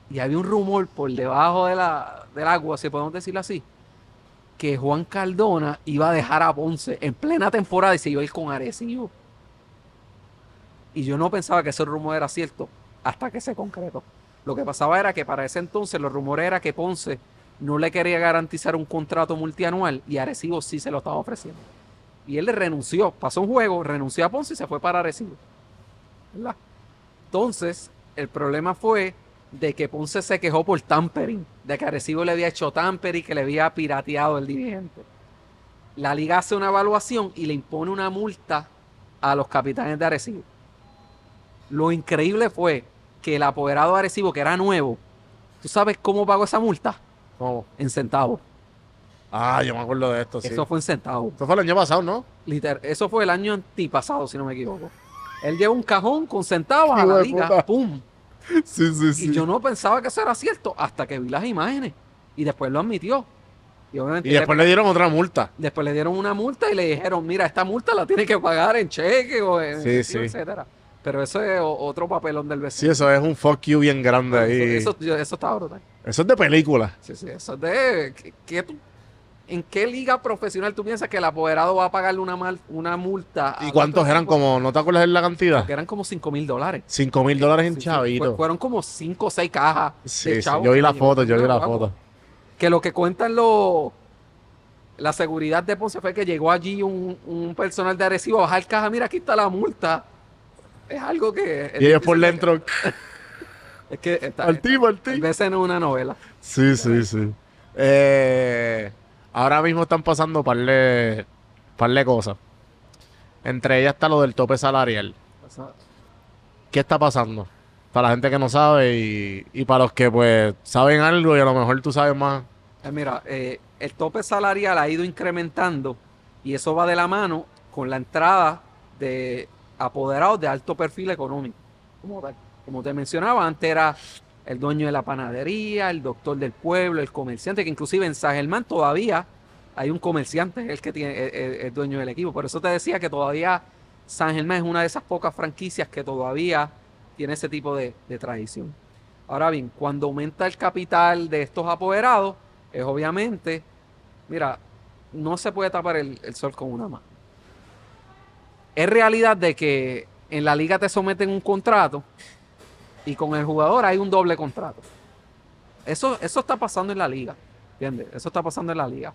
Y había un rumor por debajo del agua, si podemos decirlo así, que Juan Cardona iba a dejar a Ponce en plena temporada y se iba a ir con Arecibo. Y yo no pensaba que ese rumor era cierto hasta que se concretó. Lo que pasaba era que para ese entonces los rumores era que Ponce no le quería garantizar un contrato multianual y Arecibo sí se lo estaba ofreciendo. Y él le renunció, pasó un juego, renunció a Ponce y se fue para Arecibo. ¿Verdad? Entonces, el problema fue de que Ponce se quejó por tampering, de que Arecibo le había hecho tampering, que le había pirateado el dirigente. La liga hace una evaluación y le impone una multa a los capitanes de Arecibo. Lo increíble fue que el apoderado de Arecibo, que era nuevo, ¿tú sabes cómo pagó esa multa? ¿Cómo? En centavos. Ah, yo me acuerdo de esto, sí. Eso fue en centavos. Esto fue el año pasado, ¿no? Eso fue el año antipasado, si no me equivoco. Él lleva un cajón con centavos a Hijo la de liga. puta. ¡Pum! Sí, sí, sí. Y yo no pensaba que eso era cierto hasta que vi las imágenes. Y después lo admitió. Y, obviamente Y después le dieron otra multa. después le dieron una multa y le dijeron, mira, esta multa la tienes que pagar en cheque o en Sí, efectivo, sí. etcétera. Pero eso es otro papelón del Sí, vecino. eso es un fuck you bien grande ahí. Eso está brutal. Eso es de película. Sí, sí, eso es de... ¿En qué liga profesional tú piensas que el apoderado va a pagarle una multa? ¿Y cuántos eran? Como, ¿no te acuerdas de la cantidad? Que eran como $5,000. $5,000 en Sí, sí, chavito. fueron como 5 o 6 cajas Sí, de sí. chavos. Yo vi que la le foto, yo vi llevaron. la foto. Que lo que cuentan la seguridad de Ponce fue que llegó allí un personal de Arecibo a bajar caja. Mira, aquí está la multa. Es algo que... Y ellos por dentro. Es que está, Al tipo. a veces no es una novela. Sí, sí, sí. Ahora mismo están pasando par de cosas. Entre ellas está lo del tope salarial. O sea, ¿Qué está pasando? Para la gente que no sabe y para los que pues saben algo y a lo mejor tú sabes más. mira, el tope salarial ha ido incrementando y eso va de la mano con la entrada de apoderados de alto perfil económico. Como te mencionaba, antes era el dueño de la panadería, el doctor del pueblo, el comerciante, que inclusive en San Germán todavía hay un comerciante, el que tiene el dueño del equipo. Por eso te decía que todavía San Germán es una de esas pocas franquicias que todavía tiene ese tipo de tradición. Ahora bien, cuando aumenta el capital de estos apoderados, es obviamente, mira, no se puede tapar el sol con una mano. Es realidad de que en la liga te someten un contrato y con el jugador hay un doble contrato. Eso está pasando en la liga, ¿entiendes? Eso está pasando en la liga.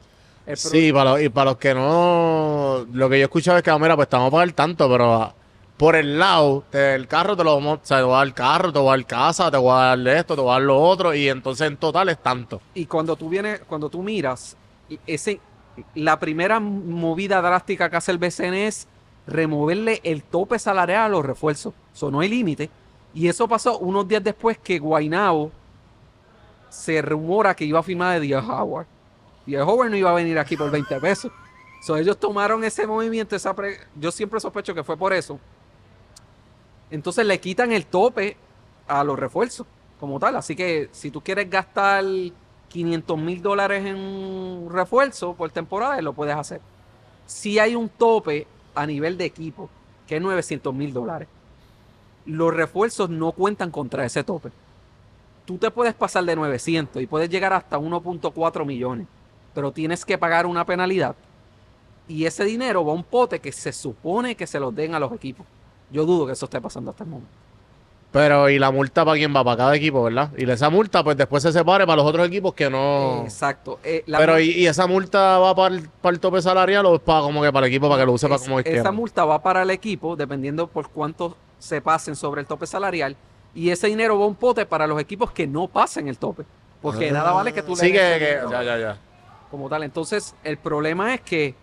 Sí, y para los que no... Lo que yo escuchaba es que, mira, pues te vamos a pagar tanto, pero por el lado del carro te lo vamos... O sea, te voy a dar el carro, te voy a dar casa, te voy a dar esto, te voy a dar lo otro, y entonces en total es tanto. Y cuando tú miras, la primera movida drástica que hace el BCN es removerle el tope salarial a los refuerzos. Eso no hay límite. Y eso pasó unos días después que Guaynabo se rumora que iba a firmar de D.J. Howard. D.J. Howard no iba a venir aquí por 20 pesos. Ellos tomaron ese movimiento, yo siempre sospecho que fue por eso. Entonces le quitan el tope a los refuerzos como tal. Así que si tú quieres gastar $500,000 en un refuerzo por temporada, lo puedes hacer. Si hay un tope a nivel de equipo, que es $900,000. Los refuerzos no cuentan contra ese tope. tú te puedes pasar de 900 y puedes llegar hasta 1.4 millones, pero tienes que pagar una penalidad. Y ese dinero va a un pote que se supone que se los den a los equipos. Yo dudo que eso esté pasando hasta el momento. Pero, ¿y la multa para quién va? Para cada equipo, ¿verdad? Y esa multa, pues después se separe para los otros equipos que no. Exacto. Pero, ¿y esa multa va para el tope salarial o es para como que para el equipo para que lo use para como quiera? Esa multa va para el equipo, dependiendo por cuánto se pasen sobre el tope salarial. Y ese dinero va a un pote para los equipos que no pasen el tope. Porque nada vale que tú le Sí, des ya. como tal. Entonces, el problema es que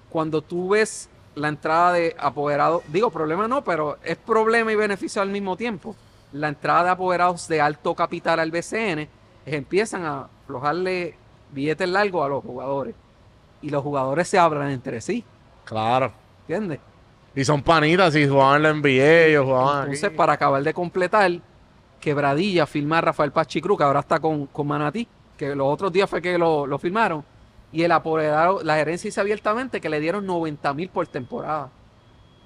cuando tú ves la entrada de apoderados, digo problema no, pero es problema y beneficio al mismo tiempo. La entrada de apoderados de alto capital al BCN, empiezan a aflojarle billetes largos a los jugadores. Y los jugadores se hablan entre sí. Claro. ¿Entiendes? Y son panitas, y jugaban en la NBA, ellos jugaban Entonces, aquí. para acabar de completar, Quebradilla firma a Rafael Pachicru, que ahora está con Manatí, que los otros días fue que lo firmaron. Y el apoderado, la gerencia dice abiertamente que le dieron 90,000 por temporada.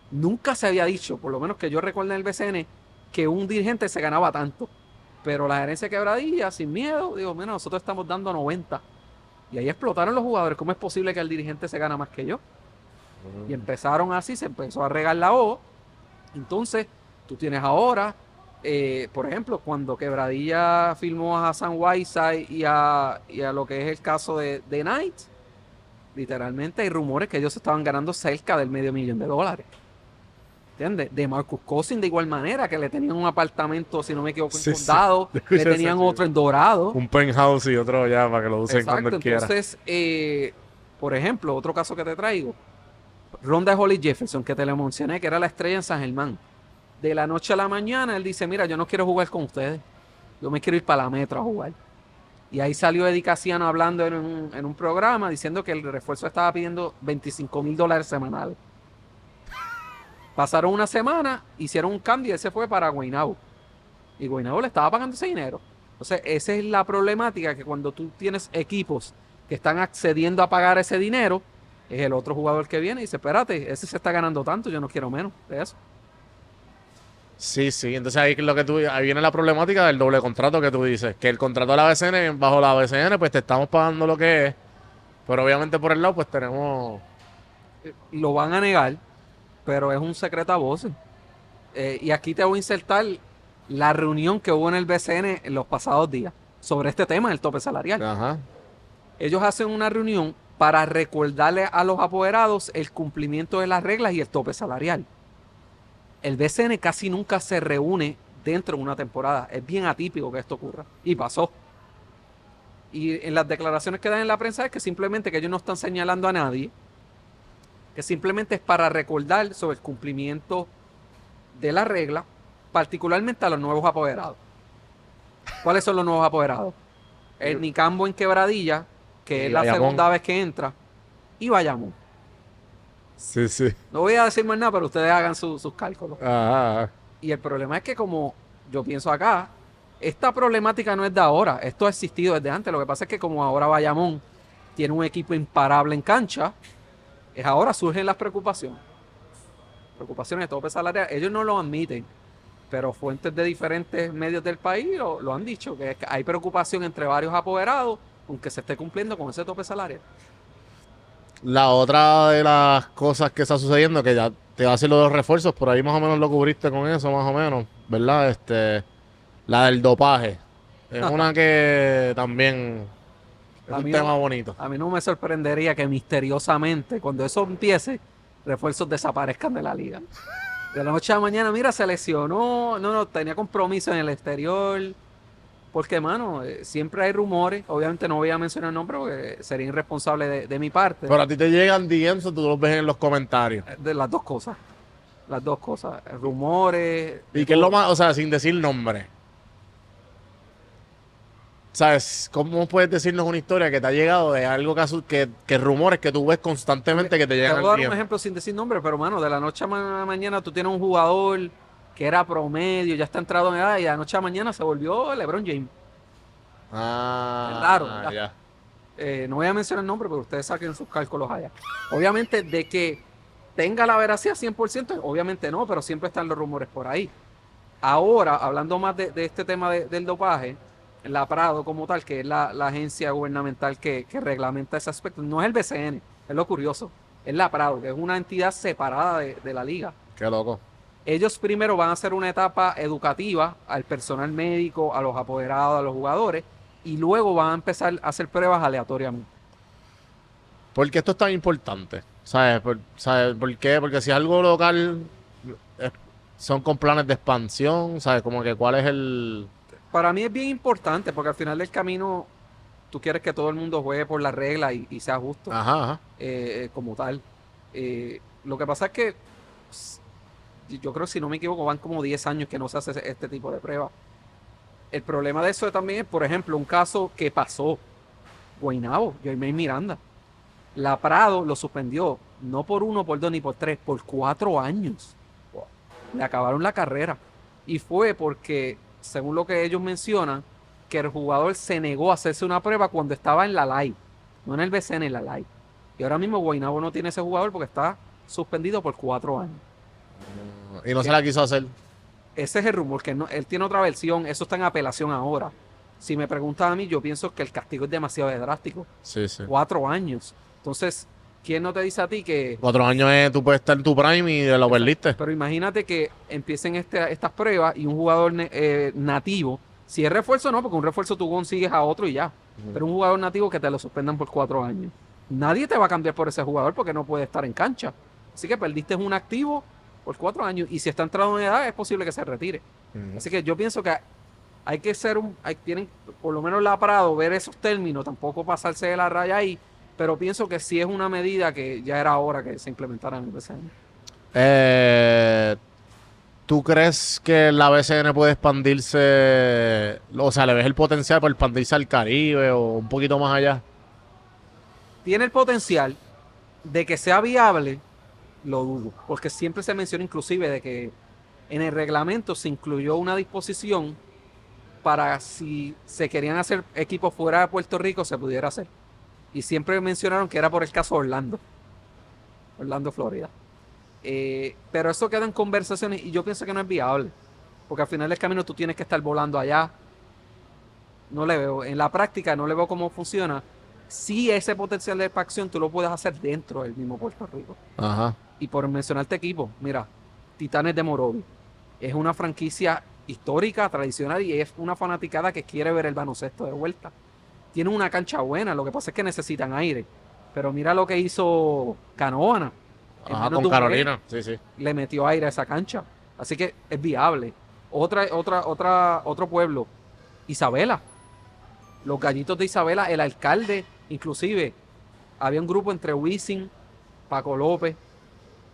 Nunca se había dicho, por lo menos que yo recuerdo en el BCN, que un dirigente se ganaba tanto. Pero la gerencia de Quebradilla, sin miedo, digo, mira, nosotros estamos dando 90. Y ahí explotaron los jugadores. ¿Cómo es posible que el dirigente se gana más que yo? Y empezaron así, se empezó a regar la voz. Entonces, tú tienes ahora, por ejemplo, cuando Quebradilla firmó a Hassan Whiteside y a lo que es el caso de Knight, literalmente hay rumores que ellos estaban ganando cerca del $500,000. ¿Entiendes? De Marcus Cousins de igual manera, que le tenían un apartamento, si no me equivoco, en Condado, le tenían otro en Dorado. Un penthouse y otro ya para que lo usen Exacto, cuando quiera. entonces, por ejemplo, otro caso que te traigo, Ronda Holly Jefferson, que te le mencioné, que era la estrella en San Germán. De la noche a la mañana, él dice, mira, yo no quiero jugar con ustedes, yo me quiero ir para la Metro a jugar. Y ahí salió Eddie Casiano hablando en un programa, diciendo que el refuerzo estaba pidiendo $25,000 semanales. Pasaron una semana, hicieron un cambio y él se fue para Guaynabo. Y Guaynabo le estaba pagando ese dinero. Entonces, esa es la problemática, que cuando tú tienes equipos que están accediendo a pagar ese dinero, es el otro jugador que viene y dice, espérate, ese se está ganando tanto, yo no quiero menos de eso. Sí, entonces ahí ahí viene la problemática del doble contrato que tú dices, que el contrato de la BCN, bajo la BCN, pues te estamos pagando lo que es, pero obviamente por el lado, pues tenemos. Lo van a negar, pero es un secreto a voces. Y aquí te voy a insertar la reunión que hubo en el BCN en los pasados días sobre este tema del tope salarial. Ajá. Ellos hacen una reunión para recordarle a los apoderados el cumplimiento de las reglas y el tope salarial. El BCN casi nunca se reúne dentro de una temporada. Es bien atípico que esto ocurra. Y pasó. Y en las declaraciones que dan en la prensa es que simplemente que ellos no están señalando a nadie, que simplemente es para recordar sobre el cumplimiento de la regla, particularmente a los nuevos apoderados. ¿Cuáles son los nuevos apoderados? El Nicambo en Quebradilla, que es la segunda vez que entra, y Bayamón. Sí. No voy a decir más nada, pero ustedes hagan sus cálculos. Ajá. Y el problema es que, como yo pienso acá, esta problemática no es de ahora, esto ha existido desde antes. Lo que pasa es que como ahora Bayamón tiene un equipo imparable en cancha, es ahora surgen las preocupaciones. Preocupaciones de tope salarial. Ellos no lo admiten, pero fuentes de diferentes medios del país lo han dicho, que hay preocupación entre varios apoderados, aunque se esté cumpliendo con ese tope salarial. La otra de las cosas que está sucediendo, que ya te va a decir lo de los refuerzos, por ahí más o menos lo cubriste con eso, más o menos, ¿verdad? La del dopaje. Es una que también es un tema bonito. A mí no me sorprendería que misteriosamente, cuando eso empiece, refuerzos desaparezcan de la liga. De la noche a la mañana, mira, se lesionó, no, tenía compromiso en el exterior. Porque, mano, siempre hay rumores. Obviamente no voy a mencionar el nombre porque sería irresponsable de mi parte. Pero a ti te llegan DMs o tú los ves en los comentarios. De las dos cosas. Las dos cosas. Rumores. ¿Y qué es lo más? O sea, sin decir nombre. ¿Sabes? ¿Cómo puedes decirnos una historia que te ha llegado de algo que rumores que tú ves constantemente que te llegan Te voy a al dar un DM? ejemplo sin decir nombre, pero, mano, de la noche a la mañana tú tienes un jugador que era promedio, ya está entrado en edad, y de la noche a mañana se volvió LeBron James. Ah, Es raro, ¿verdad? ya. No voy a mencionar el nombre, pero ustedes saquen sus cálculos allá. Obviamente, de que tenga la veracidad 100%, obviamente no, pero siempre están los rumores por ahí. Ahora, hablando más de este tema del dopaje, la Prado como tal, que es la agencia gubernamental que reglamenta ese aspecto. No es el BCN, es lo curioso. Es la Prado, que es una entidad separada de la liga. Qué loco. Ellos primero van a hacer una etapa educativa al personal médico, a los apoderados, a los jugadores, y luego van a empezar a hacer pruebas aleatoriamente. Porque esto es tan importante. ¿Sabes por qué? Porque si es algo local, es- son con planes de expansión, ¿sabes? Como que cuál es el... Para mí es bien importante porque al final del camino tú quieres que todo el mundo juegue por la regla y sea justo Ajá. como tal. Lo que pasa es que yo creo que si no me equivoco van como 10 años que no se hace este tipo de pruebas. El problema de eso también es, por ejemplo, un caso que pasó. Guaynabo, Jermaine Miranda. La Prado lo suspendió, no por 1, por 2 ni por 3, por 4 años. Le acabaron la carrera. Y fue porque, según lo que ellos mencionan, que el jugador se negó a hacerse una prueba cuando estaba en la live. No en el BCN, en la live. Y ahora mismo Guaynabo no tiene ese jugador porque está suspendido por 4 años. Y no se Que la quiso hacer. ese es el rumor, que no, él tiene otra versión, eso está en apelación ahora. Si me preguntan a mí, yo pienso que el castigo es demasiado drástico. Sí, sí. 4 años. Entonces, ¿quién no te dice a ti que... 4 años tú puedes estar en tu prime y lo perdiste. Pero imagínate que empiecen estas pruebas y un jugador nativo, si es refuerzo no, porque un refuerzo tú consigues a otro y ya. Pero un jugador nativo que te lo suspendan por 4 años. Nadie te va a cambiar por ese jugador porque no puede estar en cancha. Así que perdiste un activo por 4 años y si está entrando en edad es posible que se retire. Así que yo pienso que hay que ser tienen por lo menos la Prado ver esos términos, tampoco pasarse de la raya ahí, pero pienso que sí es una medida que ya era hora que se implementara en el BCN. Eh, ¿Tú crees que la BCN puede expandirse? O sea, ¿le ves el potencial para expandirse al Caribe o un poquito más allá? Tiene el potencial de que sea viable, lo dudo, porque siempre se menciona inclusive de que en el reglamento se incluyó una disposición para si se querían hacer equipos fuera de Puerto Rico se pudiera hacer. Y siempre mencionaron que era por el caso Orlando, Florida. Pero eso queda en conversaciones y yo pienso que no es viable, porque al final del camino tú tienes que estar volando allá. No le veo, en la práctica no le veo cómo funciona. Sí, ese potencial de expansión tú lo puedes hacer dentro del mismo Puerto Rico. Ajá. Y por mencionarte equipo, mira, Titanes de Morovi es una franquicia histórica, tradicional y es una fanaticada que quiere ver el baloncesto de vuelta. Tiene una cancha buena, lo que pasa es que necesitan aire. Pero mira lo que hizo Canóvana. Ajá, con Carolina. Sí, sí. Le metió aire a esa cancha. Así que es viable. Otro pueblo, Isabela. Los Gallitos de Isabela, el alcalde, inclusive, había un grupo entre Wisin, Paco López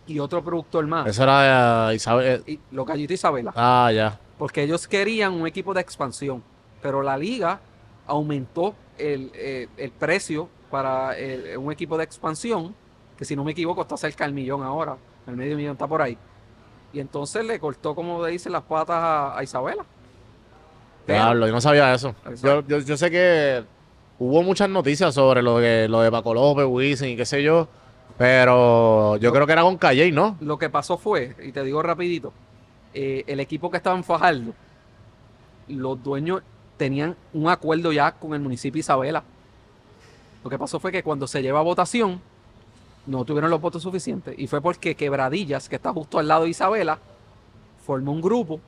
y otro productor más. Eso era Isabel. Y los Gallitos de Isabela. Ah, ya. Porque ellos querían un equipo de expansión. Pero la liga aumentó el precio para un equipo de expansión, que si no me equivoco está cerca del millón ahora. El medio millón está por ahí. Y entonces le cortó, como dicen, las patas a Isabela. Diablo, yo no sabía eso. Exacto. Yo sé que hubo muchas noticias sobre lo de Paco López, Wisin y qué sé yo, pero yo creo que era con Calle, ¿no? Lo que pasó fue, y te digo rapidito, el equipo que estaba en Fajardo, los dueños tenían un acuerdo ya con el municipio de Isabela. Lo que pasó fue que cuando se lleva a votación, no tuvieron los votos suficientes. Y fue porque Quebradillas, que está justo al lado de Isabela, formó un grupo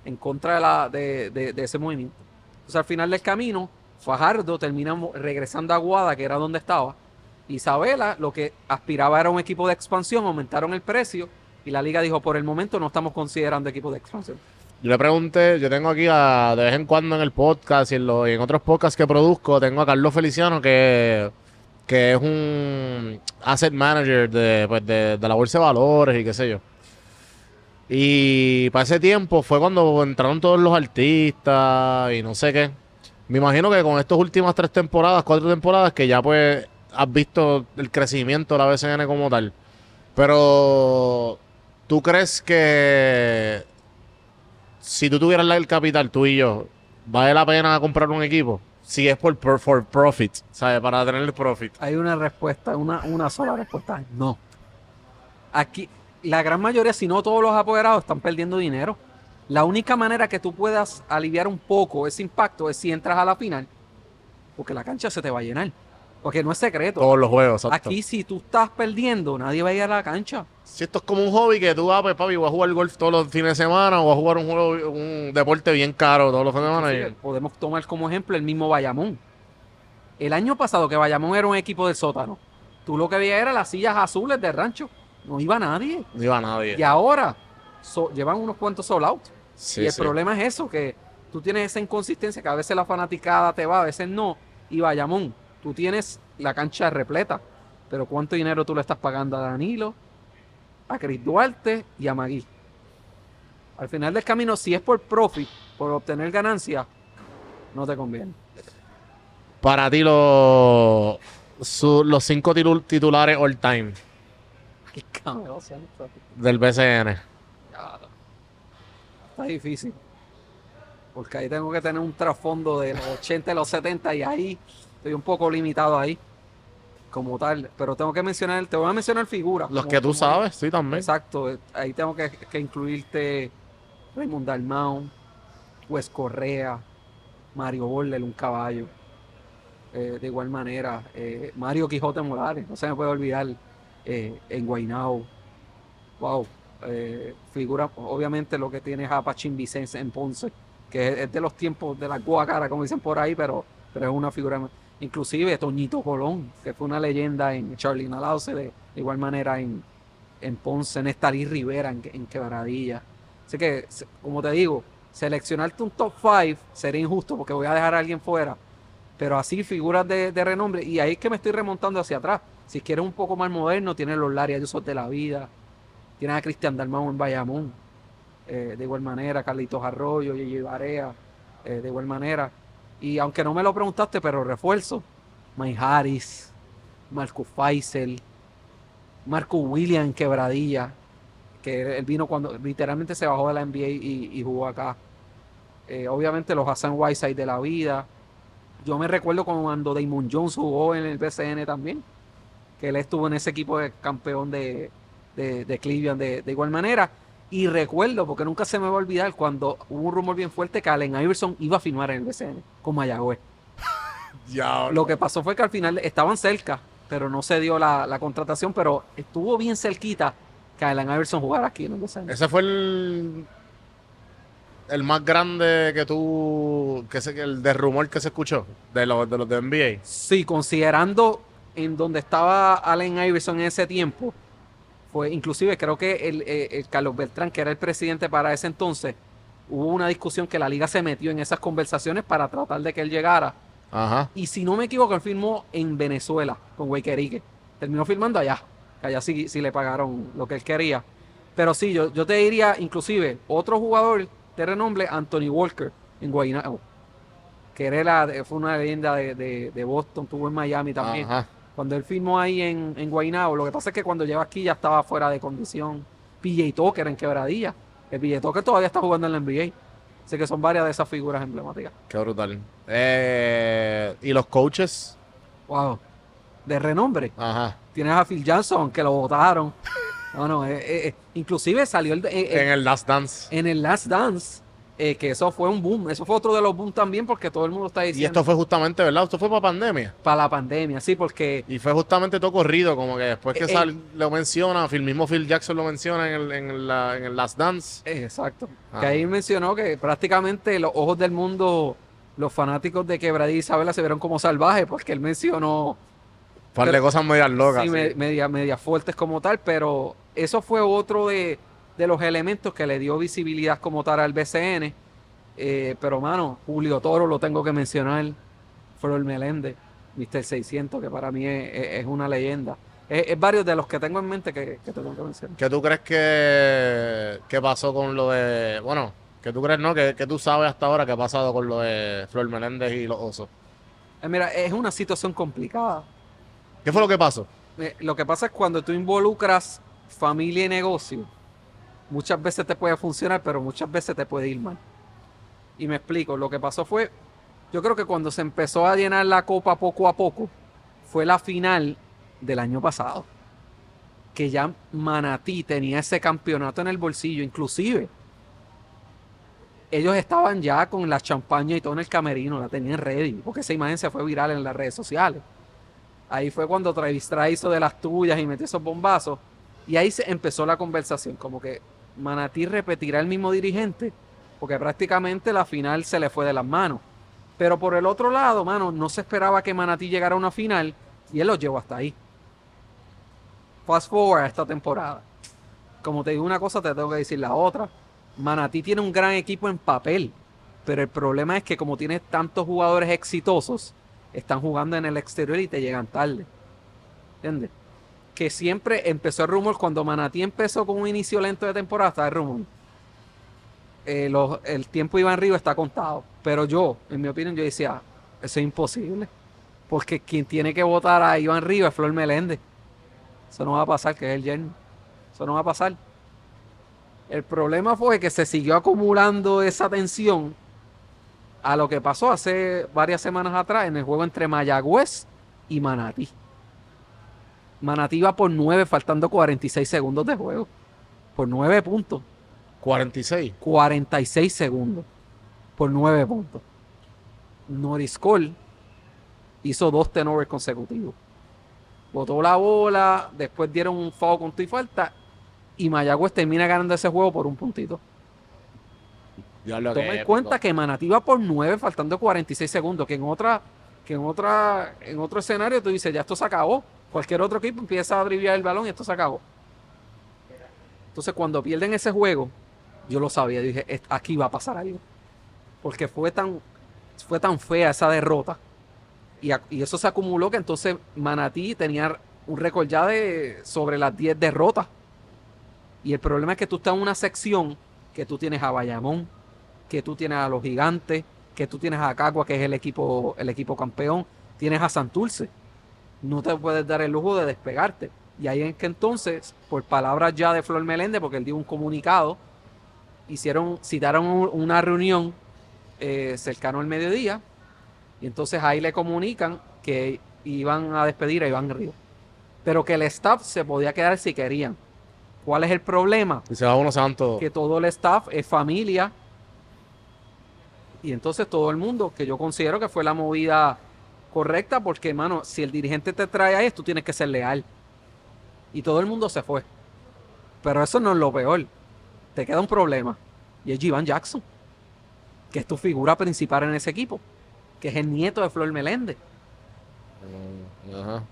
en contra de ese movimiento. Entonces, al final del camino, Fajardo termina regresando a Aguada, que era donde estaba. Isabela, lo que aspiraba era un equipo de expansión, aumentaron el precio y la liga dijo, por el momento no estamos considerando equipo de expansión. Yo le pregunté, yo tengo aquí de vez en cuando en el podcast y en otros podcasts que produzco, tengo a Carlos Feliciano que es un asset manager de la bolsa de valores y qué sé yo. Y para ese tiempo fue cuando entraron todos los artistas y no sé qué. Me imagino que con estas últimas 3 temporadas, 4 temporadas, que ya pues has visto el crecimiento de la BCN como tal. Pero, ¿tú crees que si tú tuvieras el capital, tú y yo, vale la pena comprar un equipo? Si es for profit, ¿sabes? Para tener el profit. Hay una respuesta, una sola respuesta, no. Aquí, la gran mayoría, si no todos los apoderados, están perdiendo dinero. La única manera que tú puedas aliviar un poco ese impacto es si entras a la final, porque la cancha se te va a llenar. Porque no es secreto. Todos los juegos, exacto. Aquí, si tú estás perdiendo, nadie va a ir a la cancha. Si esto es como un hobby que tú vas, pues papi, voy a jugar golf todos los fines de semana o voy a jugar un deporte bien caro todos los fines de semana. Inclusive, podemos tomar como ejemplo el mismo Bayamón. El año pasado que Bayamón era un equipo del sótano, tú lo que veías era las sillas azules del rancho. No iba nadie. No iba nadie. Y ahora llevan unos cuantos sold out. Sí, Y el sí. problema es eso, que tú tienes esa inconsistencia, que a veces la fanaticada te va, a veces no. Y Bayamón, tú tienes la cancha repleta, pero ¿cuánto dinero tú le estás pagando a Danilo, a Chris Duarte y a Magui? Al final del camino, si es por profit, por obtener ganancias, no te conviene. Para ti, los 5 titulares all time Qué cabrón, sea, no sé. del BCN. Ya, está difícil. Porque ahí tengo que tener un trasfondo de los 80 y los 70 y ahí estoy un poco limitado ahí como tal. Pero tengo que mencionar, te voy a mencionar figuras. Los como- que tú como- sabes, sí, también. Exacto. Ahí tengo que incluirte Raymond Dalmau, Wes Correa, Mario Borler, un caballo. De igual manera, Mario Quijote Morales, no se me puede olvidar, en Guaynabo. Wow. Figura, obviamente lo que tiene es a Pachín Vicente en Ponce, que es de los tiempos de la guacara, como dicen por ahí, pero es una figura. Inclusive Toñito Colón, que fue una leyenda en Charlie Nalauce, de igual manera en Ponce, Nestalí Rivera en Quebradilla. Así que, como te digo, seleccionarte un top 5 sería injusto porque voy a dejar a alguien fuera. Pero así figuras de renombre, y ahí es que me estoy remontando hacia atrás. Si quieres un poco más moderno, tienes los Larry Ayuso de la vida, tienes a Cristian Dalmau en Bayamón, de igual manera, Carlitos Arroyo, Gigi Barea, de igual manera. Y aunque no me lo preguntaste, pero refuerzo, Mike Harris, Marcus Faisal, Marcus William en Quebradilla, que él vino cuando literalmente se bajó de la NBA y jugó acá. Obviamente los Hassan Whiteside de la vida. Yo me recuerdo cuando Damon Jones jugó en el BCN también, que él estuvo en ese equipo de campeón de Cleveland de igual manera. Y recuerdo, porque nunca se me va a olvidar, cuando hubo un rumor bien fuerte que Allen Iverson iba a firmar en el BCN con Mayagüez. Ya. Lo que pasó fue que al final estaban cerca, pero no se dio la contratación, pero estuvo bien cerquita que Allen Iverson jugara aquí en el BCN. Ese fue el más grande que tú, el de rumor que se escuchó de los de NBA. Sí, considerando en donde estaba Allen Iverson en ese tiempo, fue inclusive creo que el Carlos Beltrán, que era el presidente para ese entonces, hubo una discusión que la liga se metió en esas conversaciones para tratar de que él llegara. Ajá. Y si no me equivoco, él firmó en Venezuela con Huayquerique. Terminó firmando allá, que allá sí le pagaron lo que él quería. Pero sí, yo te diría, inclusive, otro jugador de renombre, Anthony Walker, en Guaynabo, que fue una leyenda de Boston, estuvo en Miami también. Ajá. Cuando él firmó ahí en Guaynabo, lo que pasa es que cuando llegó aquí ya estaba fuera de condición. PJ Tucker en Quebradilla. El PJ Tucker todavía está jugando en la NBA. Así que son varias de esas figuras emblemáticas. Qué brutal. ¿Y los coaches? Wow. De renombre. Ajá. Tienes a Phil Jackson, que lo votaron. No, inclusive salió En el Last Dance. en el Last Dance, que eso fue un boom. Eso fue otro de los booms también, porque todo el mundo está Y diciendo esto fue justamente, ¿verdad? Esto fue para pandemia. para la pandemia, sí, porque Y fue justamente todo corrido, como que después que Eh, lo menciona, el mismo Phil Jackson lo menciona en el Last Dance. exacto. Ah. Que ahí mencionó que prácticamente los ojos del mundo, los fanáticos de Quebradilla y Isabela se vieron como salvajes, porque él mencionó Un par de cosas medias locas. sí, sí. media fuertes como tal, pero eso fue otro de los elementos que le dio visibilidad como tal al BCN. Pero, mano, Julio Toro lo tengo que mencionar, Flor Meléndez, Mr. 600, que para mí es una leyenda. Es varios de los que tengo en mente que tengo que mencionar. ¿Qué tú crees que pasó con lo de... Bueno, ¿qué tú crees, no? ¿Qué tú sabes hasta ahora que ha pasado con lo de Flor Meléndez y los Osos? Mira, es una situación complicada. ¿Qué fue lo que pasó? Lo que pasa es cuando tú involucras familia y negocio, muchas veces te puede funcionar, pero muchas veces te puede ir mal. Y me explico, lo que pasó fue, yo creo que cuando se empezó a llenar la copa poco a poco, fue la final del año pasado, que ya Manatí tenía ese campeonato en el bolsillo, inclusive ellos estaban ya con la champaña y todo en el camerino, la tenían ready, porque esa imagen se fue viral en las redes sociales. Ahí fue cuando Travis Tritt hizo de las tuyas y metió esos bombazos. Y ahí se empezó la conversación, como que Manatí repetirá el mismo dirigente, porque prácticamente la final se le fue de las manos. Pero por el otro lado, mano, no se esperaba que Manatí llegara a una final y él lo llevó hasta ahí. Fast forward a esta temporada. Como te digo una cosa, te tengo que decir la otra. Manatí tiene un gran equipo en papel, pero el problema es que como tiene tantos jugadores exitosos, están jugando en el exterior y te llegan tarde. ¿Entiendes? Que siempre empezó el rumor, cuando Manatí empezó con un inicio lento de temporada, está el rumor. El tiempo Iván Ríos está contado. Pero yo, en mi opinión, yo decía, eso es imposible. Porque quien tiene que votar a Iván Ríos es Flor Meléndez. Eso no va a pasar, que es el yerno. Eso no va a pasar. El problema fue que se siguió acumulando esa tensión a lo que pasó hace varias semanas atrás en el juego entre Mayagüez y Manatí. Manatí iba por 9 faltando 46 segundos de juego. Por 9 puntos. 46. 46 segundos. Por 9 puntos. Norris Cole hizo 2 turnovers consecutivos. Botó la bola, después dieron un foul con tu y falta, y Mayagüez termina ganando ese juego por un puntito. Toma en cuenta que Manatí iba por 9 faltando 46 segundos, que en otro escenario tú dices, ya esto se acabó. Cualquier otro equipo empieza a driviar el balón y esto se acabó. Entonces cuando pierden ese juego, yo lo sabía, dije, aquí va a pasar algo. Porque fue tan fea esa derrota. Y eso se acumuló, que entonces Manatí tenía un récord ya de sobre las 10 derrotas. Y el problema es que tú estás en una sección que tú tienes a Bayamón, que tú tienes a los Gigantes, que tú tienes a Cagua, que es el equipo campeón, tienes a Santurce. No te puedes dar el lujo de despegarte. Y ahí es que entonces, por palabras ya de Flor Meléndez, porque él dio un comunicado, citaron una reunión cercano al mediodía, y entonces ahí le comunican que iban a despedir a Iván Ríos, pero que el staff se podía quedar si querían. ¿Cuál es el problema? Y se va uno santo. Que todo el staff es familia, y entonces todo el mundo, que yo considero que fue la movida correcta, porque, hermano, si el dirigente te trae ahí, tú tienes que ser leal. Y todo el mundo se fue. Pero eso no es lo peor. Te queda un problema, y es Jivan Jackson, que es tu figura principal en ese equipo, que es el nieto de Flor Meléndez, Ajá.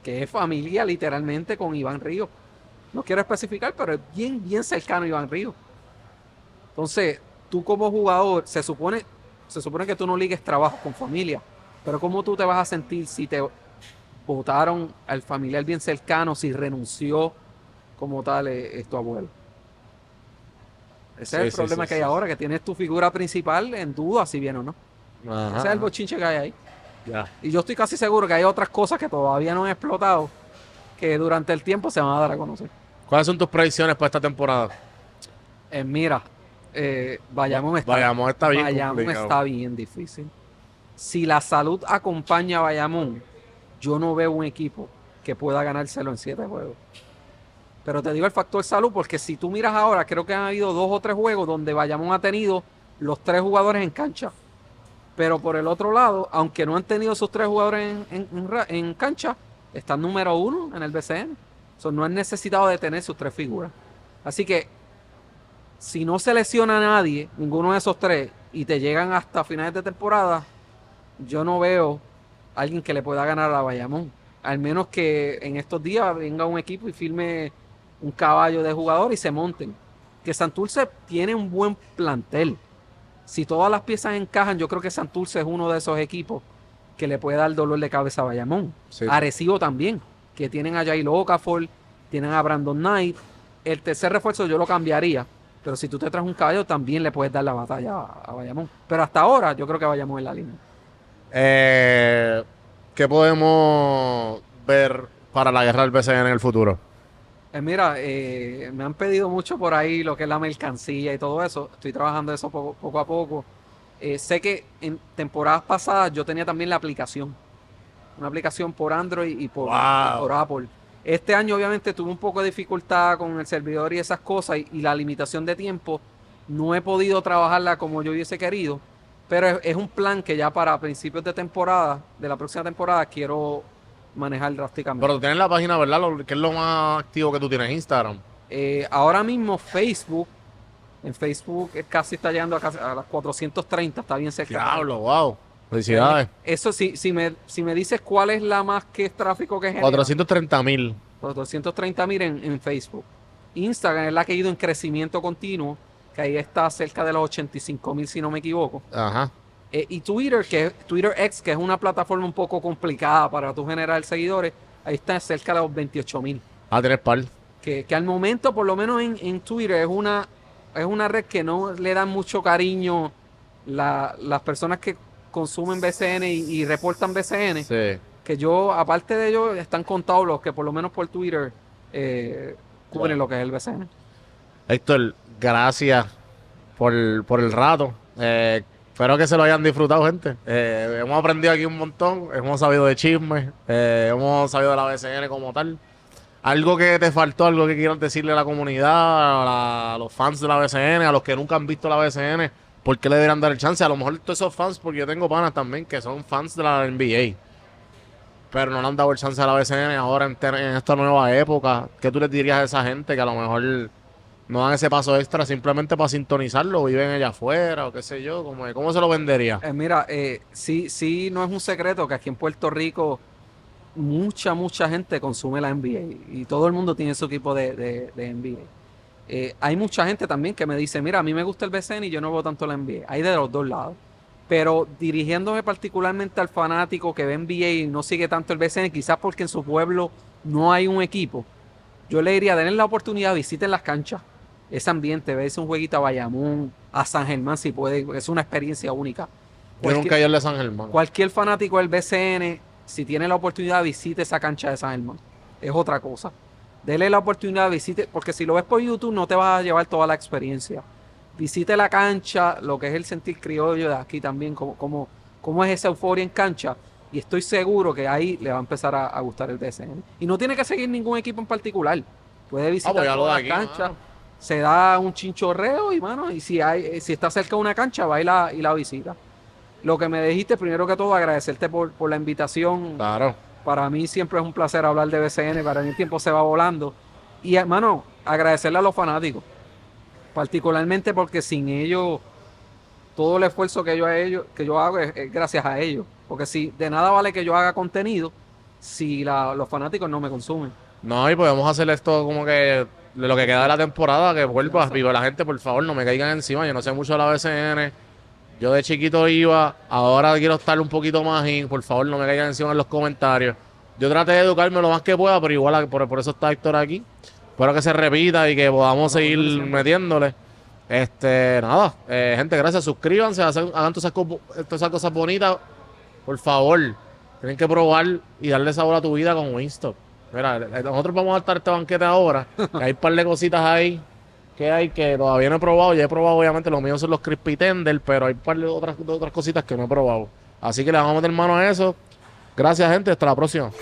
que es familia literalmente con Iván Ríos. No quiero especificar, pero es bien, bien cercano a Iván Ríos. Entonces, tú como jugador, se supone que tú no ligues trabajo con familia, pero ¿cómo tú te vas a sentir si te votaron al familiar bien cercano, si renunció como tal tu abuelo? Ese es el problema que hay ahora, que tienes tu figura principal en duda, si bien o no. Ajá. Ese es el bochinche que hay ahí. Ya. Y yo estoy casi seguro que hay otras cosas que todavía no han explotado, que durante el tiempo se van a dar a conocer. ¿Cuáles son tus predicciones para esta temporada? Mira, Bayamón está bien difícil. Si la salud acompaña a Bayamón, yo no veo un equipo que pueda ganárselo en 7 juegos. Pero te digo el factor salud, porque si tú miras ahora, creo que han habido 2 o 3 juegos donde Bayamón ha tenido los 3 jugadores en cancha. Pero por el otro lado, aunque no han tenido esos 3 jugadores en cancha, están número 1 en el BCN. No han necesitado de tener sus 3 figuras. Así que, si no se lesiona a nadie, ninguno de esos 3, y te llegan hasta finales de temporada, yo no veo a alguien que le pueda ganar a Bayamón. Al menos que en estos días venga un equipo y firme un caballo de jugador y se monten. Que Santurce tiene un buen plantel. Si todas las piezas encajan, yo creo que Santurce es uno de esos equipos que le puede dar dolor de cabeza a Bayamón. Sí. Arecibo también, que tienen a Jairo Okafor, tienen a Brandon Knight. El tercer refuerzo yo lo cambiaría, pero si tú te traes un caballo, también le puedes dar la batalla a Bayamón. Pero hasta ahora, yo creo que Bayamón es la línea. ¿Qué podemos ver para la guerra del BCN en el futuro? Mira, me han pedido mucho por ahí lo que es la mercancía y todo eso. Estoy trabajando eso poco a poco. Sé que en temporadas pasadas yo tenía también la aplicación. Una aplicación por Android y por Apple. Este año obviamente tuve un poco de dificultad con el servidor y esas cosas y la limitación de tiempo No he podido trabajarla como yo hubiese querido, pero es un plan que ya para principios de temporada, de la próxima temporada, quiero manejar drásticamente. Pero tú tienes la página, ¿verdad? ¿Qué es lo más activo que tú tienes? Instagram. Ahora mismo Facebook, en Facebook casi está llegando a las 430, está bien cerca. Diablo, wow. Felicidades. Eso sí, si me dices cuál es la más que es tráfico que genera. 430,000. 430,000 en Facebook. Instagram es la que ha ido en crecimiento continuo, que ahí está cerca de los 85,000 si no me equivoco. Ajá. Y Twitter, Twitter X, que es una plataforma un poco complicada para tú generar seguidores, ahí está cerca de los 28,000. Tienes par. Que al momento, por lo menos en Twitter, es una red que no le dan mucho cariño las personas que consumen BCN y reportan BCN. Sí. Que yo, aparte de ellos, están contados los que por lo menos por Twitter cubren lo que es el BCN. Héctor, gracias por el rato. Espero que se lo hayan disfrutado, gente. Hemos aprendido aquí un montón. Hemos sabido de chismes. Hemos sabido de la BCN como tal. Algo que te faltó, algo que quieras decirle a la comunidad, a los fans de la BCN, a los que nunca han visto la BCN, ¿por qué le deberían dar el chance? A lo mejor todos esos fans, porque yo tengo panas también que son fans de la NBA, pero no le han dado el chance a la BCN ahora en esta nueva época. ¿Qué tú les dirías a esa gente que a lo mejor no dan ese paso extra simplemente para sintonizarlo, viven allá afuera o qué sé yo? ¿Cómo se lo vendería? Mira, sí, no es un secreto que aquí en Puerto Rico mucha gente consume la NBA y todo el mundo tiene su equipo de NBA. Hay mucha gente también que me dice, mira, a mí me gusta el BCN y yo no veo tanto la NBA. Hay de los dos lados. Pero dirigiéndome particularmente al fanático que ve NBA y no sigue tanto el BCN, quizás porque en su pueblo no hay un equipo, yo le diría, denle la oportunidad, visiten las canchas, ese ambiente, verse un jueguito a Bayamón, a San Germán si puede, es una experiencia única. Yo nunca he ido al de San Germán. Cualquier fanático del BCN, si tiene la oportunidad, visite esa cancha de San Germán. Es otra cosa. Dele la oportunidad, visite, porque si lo ves por YouTube no te vas a llevar toda la experiencia. Visite la cancha, lo que es el sentir criollo de aquí también, cómo es esa euforia en cancha. Y estoy seguro que ahí le va a empezar a gustar el BCN. Y no tiene que seguir ningún equipo en particular. Puede visitar toda la cancha. Se da un chinchorreo y, mano, y si está cerca de una cancha, va y la visita. Lo que me dijiste, primero que todo, agradecerte por la invitación. Claro. Para mí siempre es un placer hablar de BCN, para mí el tiempo se va volando. Y, hermano, agradecerle a los fanáticos, particularmente porque sin ellos, todo el esfuerzo que yo hago es gracias a ellos. Porque si de nada vale que yo haga contenido si los fanáticos no me consumen. No, y podemos hacer esto como que de lo que queda de la temporada, que vuelva. Viva la gente, por favor, no me caigan encima. Yo no sé mucho de la BCN. Yo de chiquito iba, ahora quiero estar un poquito más y por favor no me caigan encima en los comentarios. Yo traté de educarme lo más que pueda, pero igual por eso está Héctor aquí. Espero que se repita y que podamos seguir metiéndole. Nada, gente, gracias. Suscríbanse, hagan todas esas cosas bonitas. Por favor, tienen que probar y darle sabor a tu vida con Wingstop. Mira, nosotros vamos a estar este banquete ahora. Que hay un par de cositas ahí que todavía no he probado. Ya he probado, obviamente, los míos son los Crispy Tender, pero hay un par de otras cositas que no he probado. Así que le vamos a meter mano a eso. Gracias, gente. Hasta la próxima.